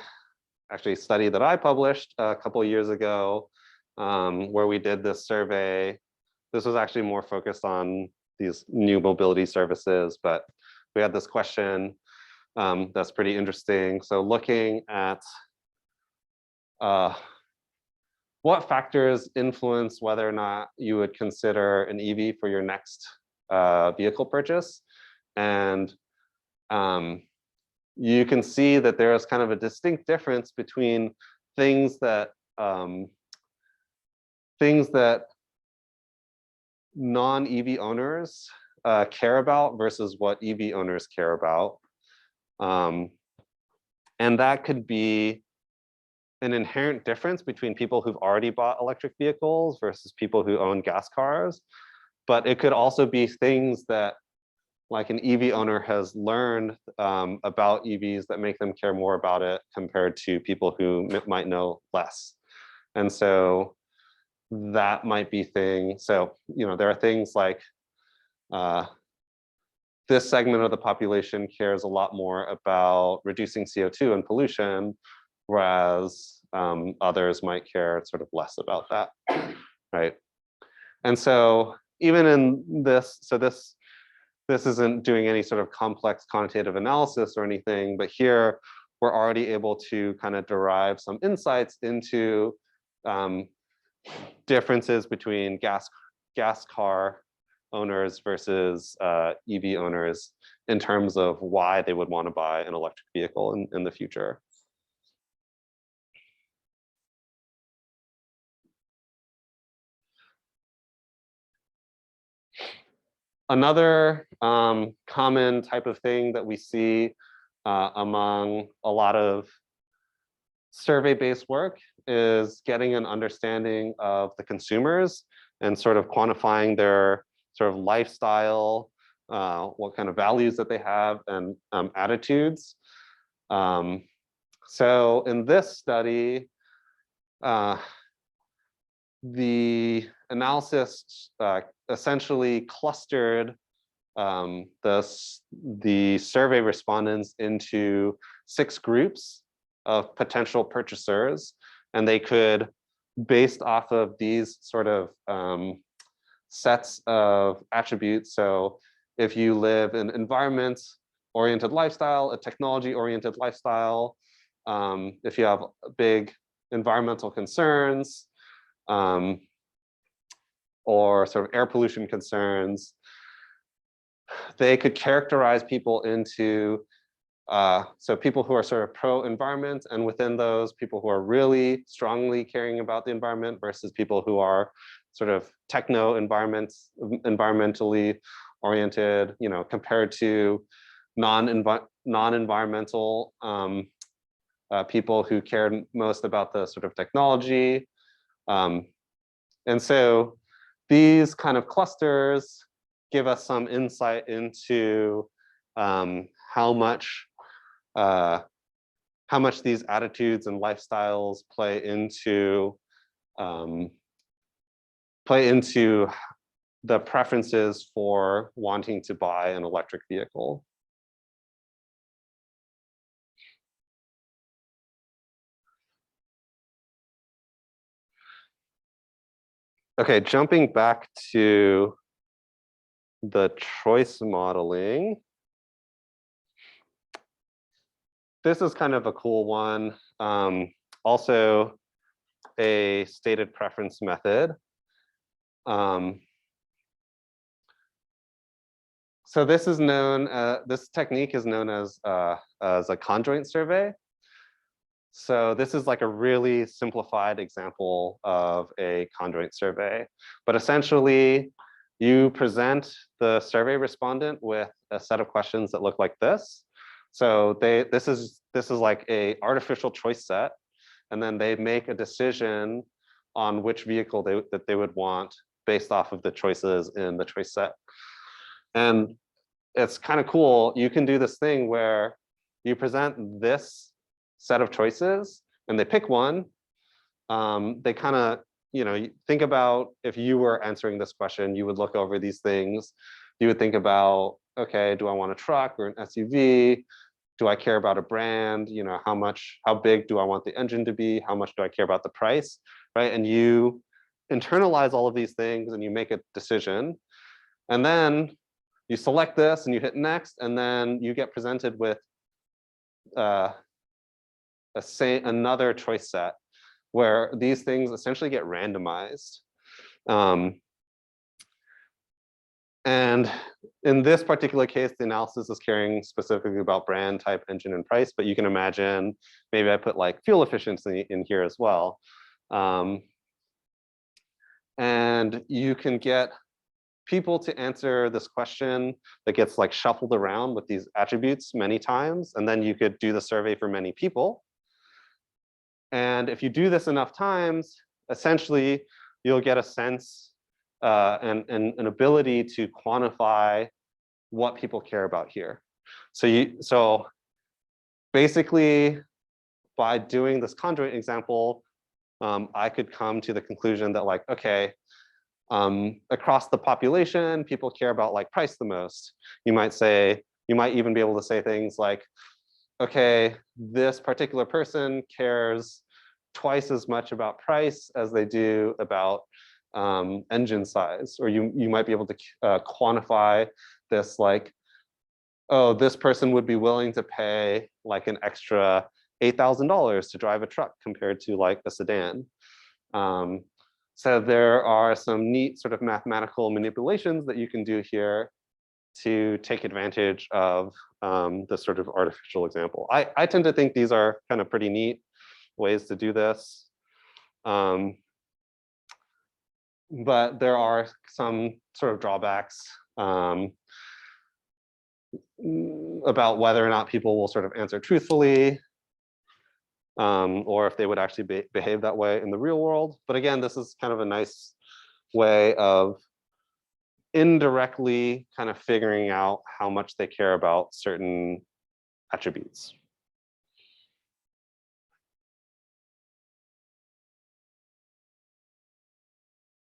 study that I published a couple of years ago, where we did this survey. This was actually more focused on these new mobility services, but we had this question that's pretty interesting. So looking at what factors influence whether or not you would consider an EV for your next vehicle purchase. And you can see that there is kind of a distinct difference between things that non-EV owners care about versus what EV owners care about. And that could be an inherent difference between people who've already bought electric vehicles versus people who own gas cars. But it could also be things that like an EV owner has learned about EVs that make them care more about it compared to people who might know less. And so that might be things. So, there are things like this segment of the population cares a lot more about reducing CO2 and pollution, whereas others might care sort of less about that, right? And so even in this, so this isn't doing any sort of complex quantitative analysis or anything, but here we're already able to kind of derive some insights into differences between gas car owners versus EV owners in terms of why they would want to buy an electric vehicle in the future. Another common type of thing that we see among a lot of survey-based work is getting an understanding of the consumers and sort of quantifying their sort of lifestyle, what kind of values that they have, and attitudes. So in this study, the analysis essentially clustered the survey respondents into 6 groups of potential purchasers, and they could, based off of these sort of sets of attributes. So if you live in environment-oriented lifestyle, a technology-oriented lifestyle, if you have big environmental concerns, or sort of air pollution concerns, they could characterize people into so people who are sort of pro-environment, and within those, people who are really strongly caring about the environment versus people who are sort of environmentally oriented, compared to non-environmental people who cared most about the sort of technology. And so these kind of clusters give us some insight into how much these attitudes and lifestyles play into the preferences for wanting to buy an electric vehicle. Okay, jumping back to the choice modeling. This is kind of a cool one. Also a stated preference method. So this is known, this technique is known as a conjoint survey. So this is like a really simplified example of a conjoint survey. But essentially, you present the survey respondent with a set of questions that look like this. So this is like a artificial choice set, and then they make a decision on which vehicle that they would want based off of the choices in the choice set. And it's kind of cool. You can do this thing where you present this set of choices and they pick one. They kind of, think about if you were answering this question, you would look over these things. You would think about, okay, do I want a truck or an SUV? Do I care about a brand? How big do I want the engine to be? How much do I care about the price, right? And you internalize all of these things and you make a decision. And then you select this and you hit next, and then you get presented with another choice set where these things essentially get randomized. And in this particular case, the analysis is caring specifically about brand, type, engine, and price, but you can imagine, maybe I put like fuel efficiency in here as well. And you can get people to answer this question that gets like shuffled around with these attributes many times, and then you could do the survey for many people. And if you do this enough times, essentially, you'll get a sense and an ability to quantify what people care about here. So basically, by doing this conjoint example, I could come to the conclusion that like, okay, across the population, people care about like price the most. You might even be able to say things like, okay, this particular person cares twice as much about price as they do about engine size. Or you might be able to quantify this like, oh, this person would be willing to pay like an extra $8,000 to drive a truck compared to like a sedan. So there are some neat sort of mathematical manipulations that you can do here to take advantage of this sort of artificial example. I tend to think these are kind of pretty neat ways to do this. But there are some sort of drawbacks about whether or not people will sort of answer truthfully, or if they would actually behave that way in the real world. But again, this is kind of a nice way of indirectly kind of figuring out how much they care about certain attributes.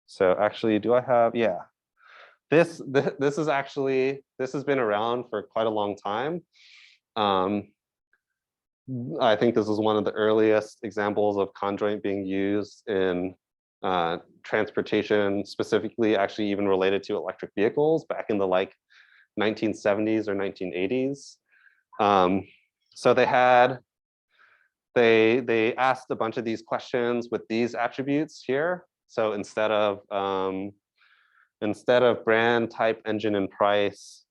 So actually, do I have, yeah. This is actually, this has been around for quite a long time. I think this is one of the earliest examples of conjoint being used in transportation, specifically actually even related to electric vehicles back in the like 1970s or 1980s. So they asked a bunch of these questions with these attributes here. So instead of brand, type, engine, and price,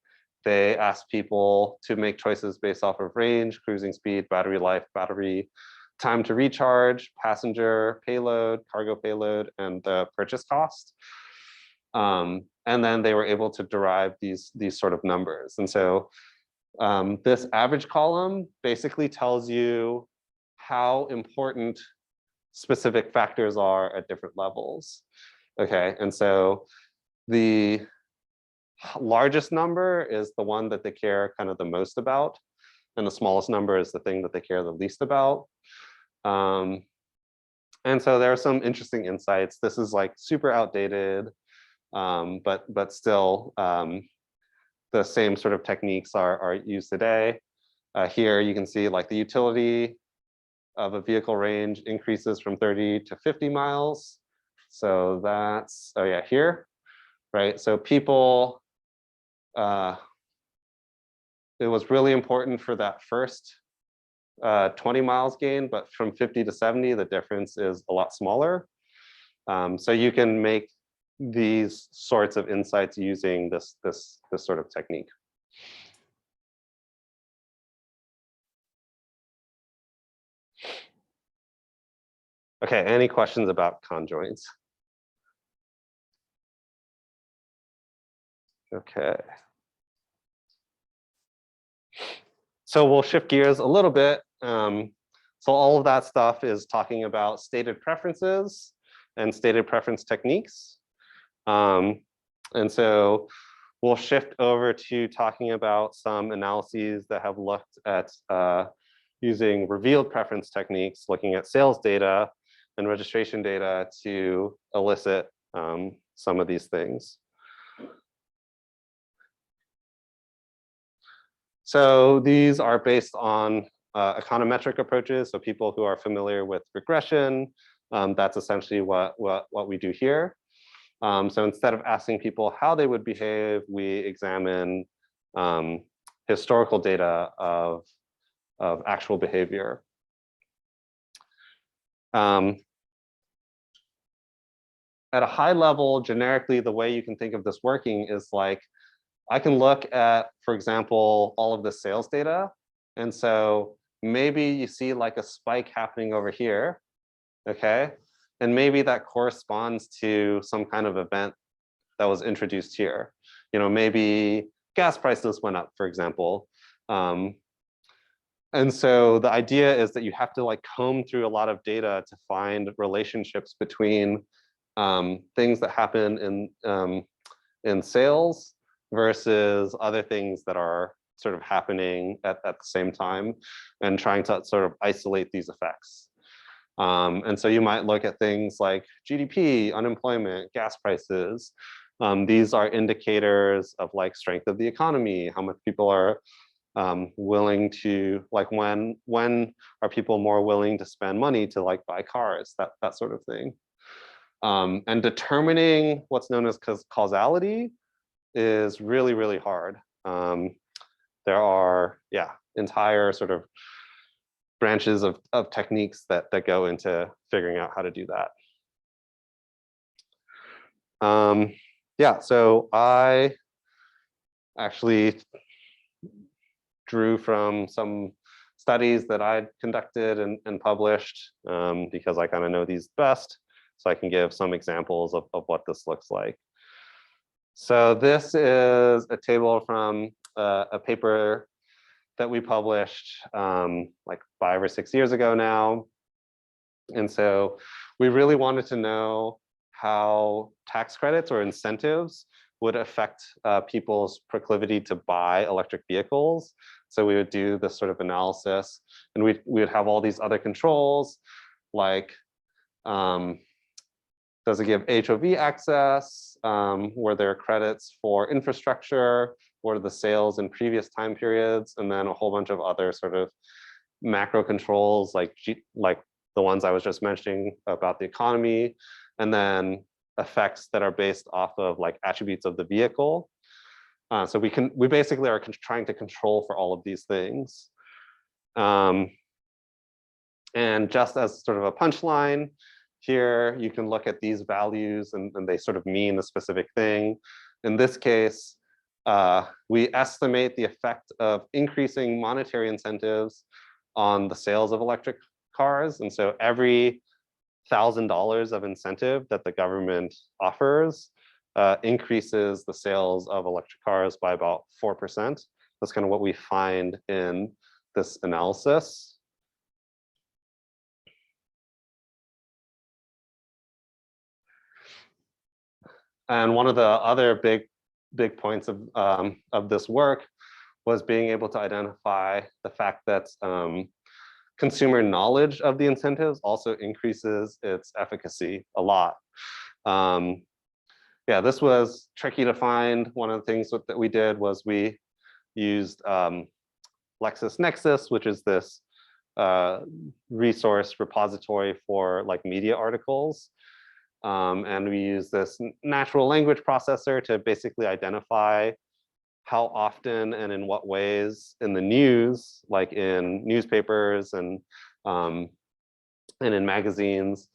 they asked people to make choices based off of range, cruising speed, battery life, battery time to recharge, passenger payload, cargo payload, and the purchase cost. And then they were able to derive these sort of numbers. And so this average column basically tells you how important specific factors are at different levels. Okay, and so the largest number is the one that they care kind of the most about, and the smallest number is the thing that they care the least about. And so there are some interesting insights. This is like super outdated, but still the same sort of techniques are used today. Here you can see like the utility of a vehicle range increases from 30 to 50 miles. So that's, oh yeah, here, right? So people, it was really important for that first 20 miles gain, but from 50 to 70, the difference is a lot smaller. So you can make these sorts of insights using this sort of technique. Okay, any questions about conjoints? Okay. So we'll shift gears a little bit. So all of that stuff is talking about stated preferences and stated preference techniques. And so we'll shift over to talking about some analyses that have looked at using revealed preference techniques, looking at sales data and registration data to elicit some of these things. So these are based on econometric approaches. So people who are familiar with regression, that's essentially what we do here. So instead of asking people how they would behave, we examine historical data of actual behavior. At a high level, generically, the way you can think of this working is like, I can look at, for example, all of the sales data. And so maybe you see like a spike happening over here, okay? And maybe that corresponds to some kind of event that was introduced here. You know, maybe gas prices went up, for example. And so the idea is that you have to like comb through a lot of data to find relationships between things that happen in sales versus other things that are sort of happening at the same time, and trying to sort of isolate these effects. And so you might look at things like GDP, unemployment, gas prices. These are indicators of like strength of the economy, how much people are willing to, like, when are people more willing to spend money to like buy cars, that sort of thing. And determining what's known as causality is really, really hard. There are, yeah, entire sort of branches of techniques that go into figuring out how to do that. Yeah, so I actually drew from some studies that I'd conducted and published, because I kind of know these best, so I can give some examples of what this looks like. So this is a table from a paper that we published like 5 or 6 years ago now. And so we really wanted to know how tax credits or incentives would affect people's proclivity to buy electric vehicles. So we would do this sort of analysis, and we would have all these other controls, like does it give HOV access? Were there credits for infrastructure? What are the sales in previous time periods? And then a whole bunch of other sort of macro controls, like the ones I was just mentioning about the economy, and then effects that are based off of like attributes of the vehicle. So we basically are trying to control for all of these things. And just as sort of a punchline, here you can look at these values and they sort of mean a specific thing. In this case, we estimate the effect of increasing monetary incentives on the sales of electric cars. And so every $1,000 of incentive that the government offers increases the sales of electric cars by about 4%. That's kind of what we find in this analysis. And one of the other big points of this work was being able to identify the fact that consumer knowledge of the incentives also increases its efficacy a lot. Yeah, this was tricky to find. One of the things that we did was we used LexisNexis, which is this resource repository for like media articles. And we use this natural language processor to basically identify how often and in what ways in the news, like in newspapers and in magazines,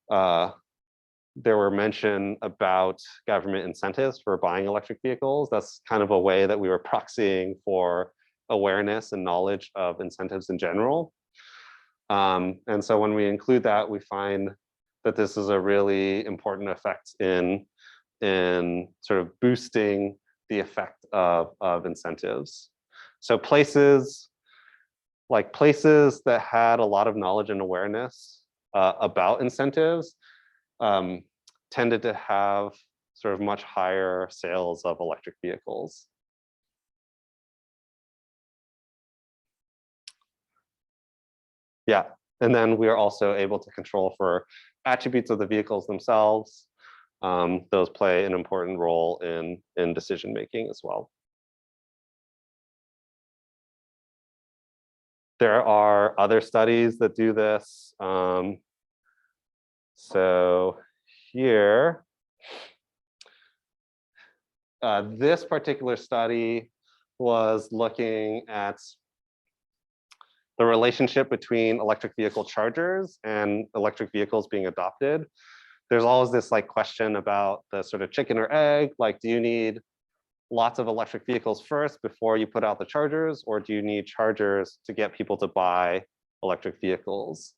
there were mention about government incentives for buying electric vehicles. That's kind of a way that we were proxying for awareness and knowledge of incentives in general. And so when we include that, we find that this is a really important effect in sort of boosting the effect of incentives. So places that had a lot of knowledge and awareness about incentives tended to have sort of much higher sales of electric vehicles. Yeah, and then we are also able to control for attributes of the vehicles themselves. Those play an important role in decision making as well. There are other studies that do this. So here, this particular study was looking at the relationship between electric vehicle chargers and electric vehicles being adopted. There's always this like question about the sort of chicken or egg, like, do you need lots of electric vehicles first before you put out the chargers, or do you need chargers to get people to buy electric vehicles?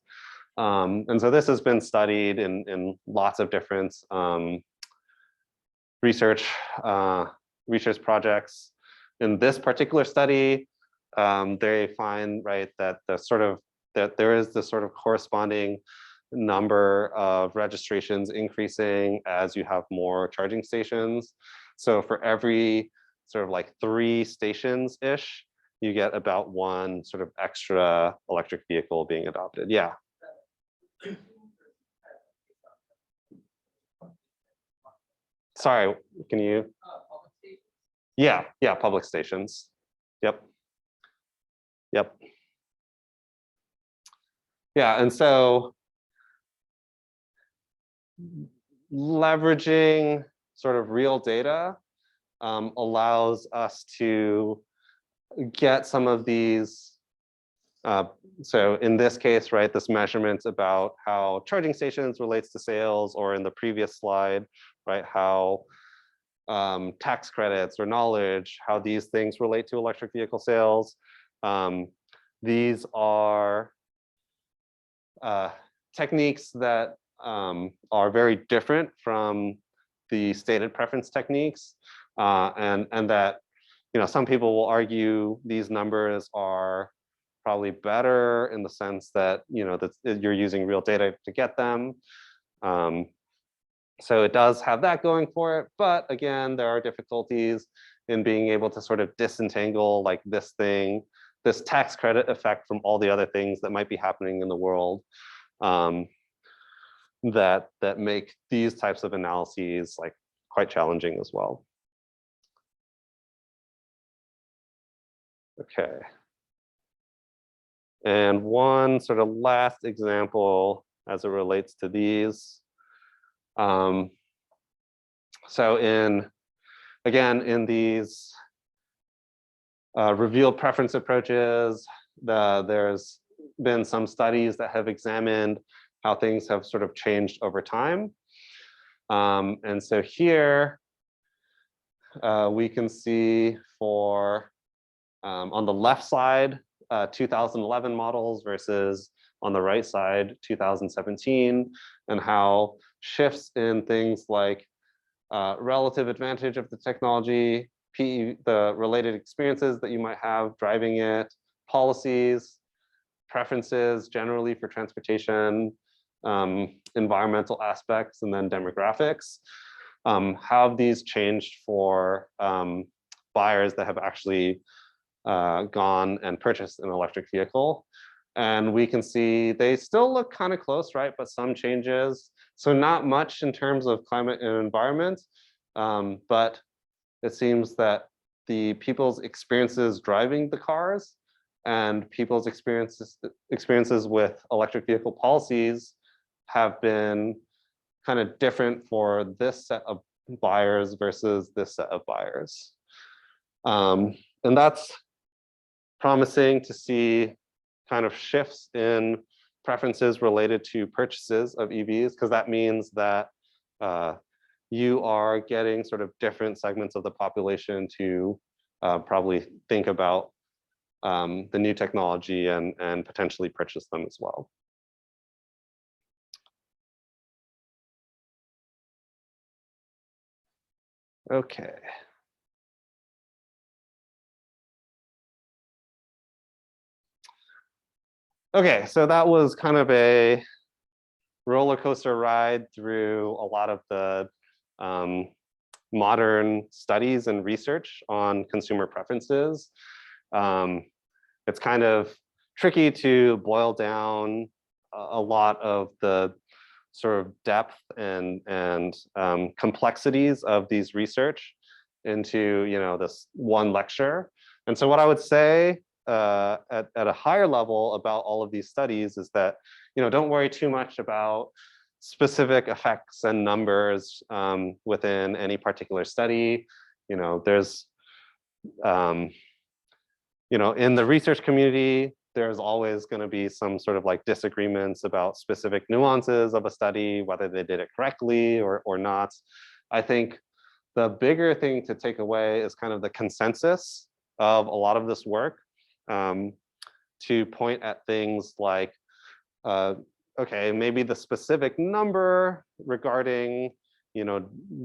And so this has been studied in lots of different research projects. In this particular study, they find, right, that there is this sort of corresponding number of registrations increasing as you have more charging stations. So for every sort of like 3 stations-ish, you get about 1 sort of extra electric vehicle being adopted. Yeah. Sorry, can you? Yeah, yeah, public stations. Yep. Yep. Yeah, and so leveraging sort of real data allows us to get some of these. So in this case, right, this measurement about how charging stations relates to sales, or in the previous slide, right, how tax credits or knowledge, how these things relate to electric vehicle sales. These are techniques that are very different from the stated preference techniques, and that, you know, some people will argue these numbers are probably better in the sense that, you know, that you're using real data to get them. So it does have that going for it, but again, there are difficulties in being able to sort of disentangle like this thing, this tax credit effect from all the other things that might be happening in the world, that make these types of analyses like quite challenging as well. Okay. And one sort of last example as it relates to these. So again, in these revealed preference approaches, there's been some studies that have examined how things have sort of changed over time. And so here we can see for, on the left side, 2011 models versus on the right side, 2017, and how shifts in things like relative advantage of the technology, the related experiences that you might have driving it, policies, preferences generally for transportation, environmental aspects, and then demographics. Have these changed for buyers that have actually gone and purchased an electric vehicle? And we can see they still look kind of close, right? But some changes. So not much in terms of climate and environment, but it seems that the people's experiences driving the cars and people's experiences with electric vehicle policies have been kind of different for this set of buyers versus this set of buyers. And that's promising to see kind of shifts in preferences related to purchases of EVs, because that means that you are getting sort of different segments of the population to probably think about the new technology and potentially purchase them as well. Okay. Okay, so that was kind of a roller coaster ride through a lot of the modern studies and research on consumer preferences. It's kind of tricky to boil down a lot of the sort of depth and complexities of these research into, you know, this one lecture. And so what I would say at a higher level about all of these studies is that, you know, don't worry too much about specific effects and numbers within any particular study. You know, there's, you know, in the research community, there's always going to be some sort of like disagreements about specific nuances of a study, whether they did it correctly or not. I think the bigger thing to take away is kind of the consensus of a lot of this work, to point at things like, okay, maybe the specific number regarding, you know,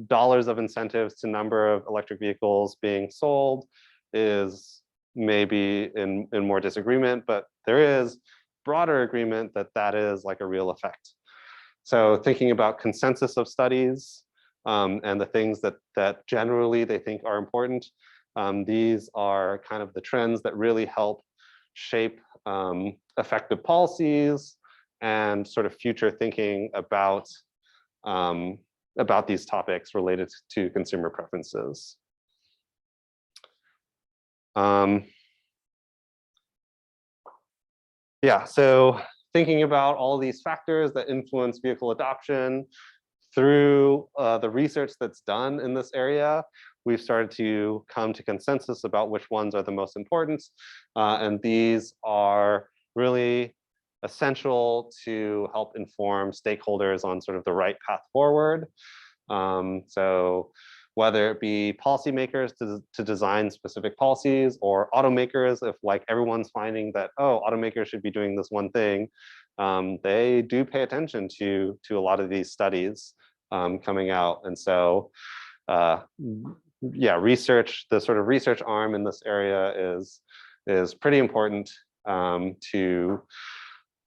dollars of incentives to number of electric vehicles being sold is maybe in more disagreement, but there is broader agreement that that is like a real effect. So thinking about consensus of studies and the things that generally they think are important, These are kind of the trends that really help shape effective policies and sort of future thinking about these topics related to consumer preferences. Yeah, so thinking about all these factors that influence vehicle adoption through the research that's done in this area, we've started to come to consensus about which ones are the most important. And these are really essential to help inform stakeholders on sort of the right path forward. So whether it be policymakers to design specific policies, or automakers, if like everyone's finding that, oh, automakers should be doing this one thing, they do pay attention to a lot of these studies coming out. And so yeah, research, the sort of research arm in this area is pretty important to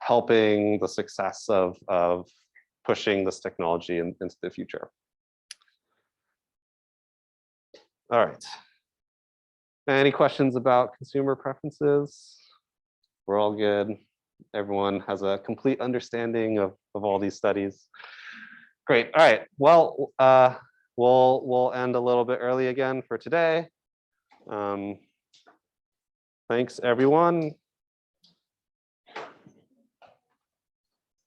helping the success of pushing this technology into the future. All right. Any questions about consumer preferences? We're all good. Everyone has a complete understanding of all these studies. Great. All right. Well, we'll end a little bit early again for today. Thanks, everyone.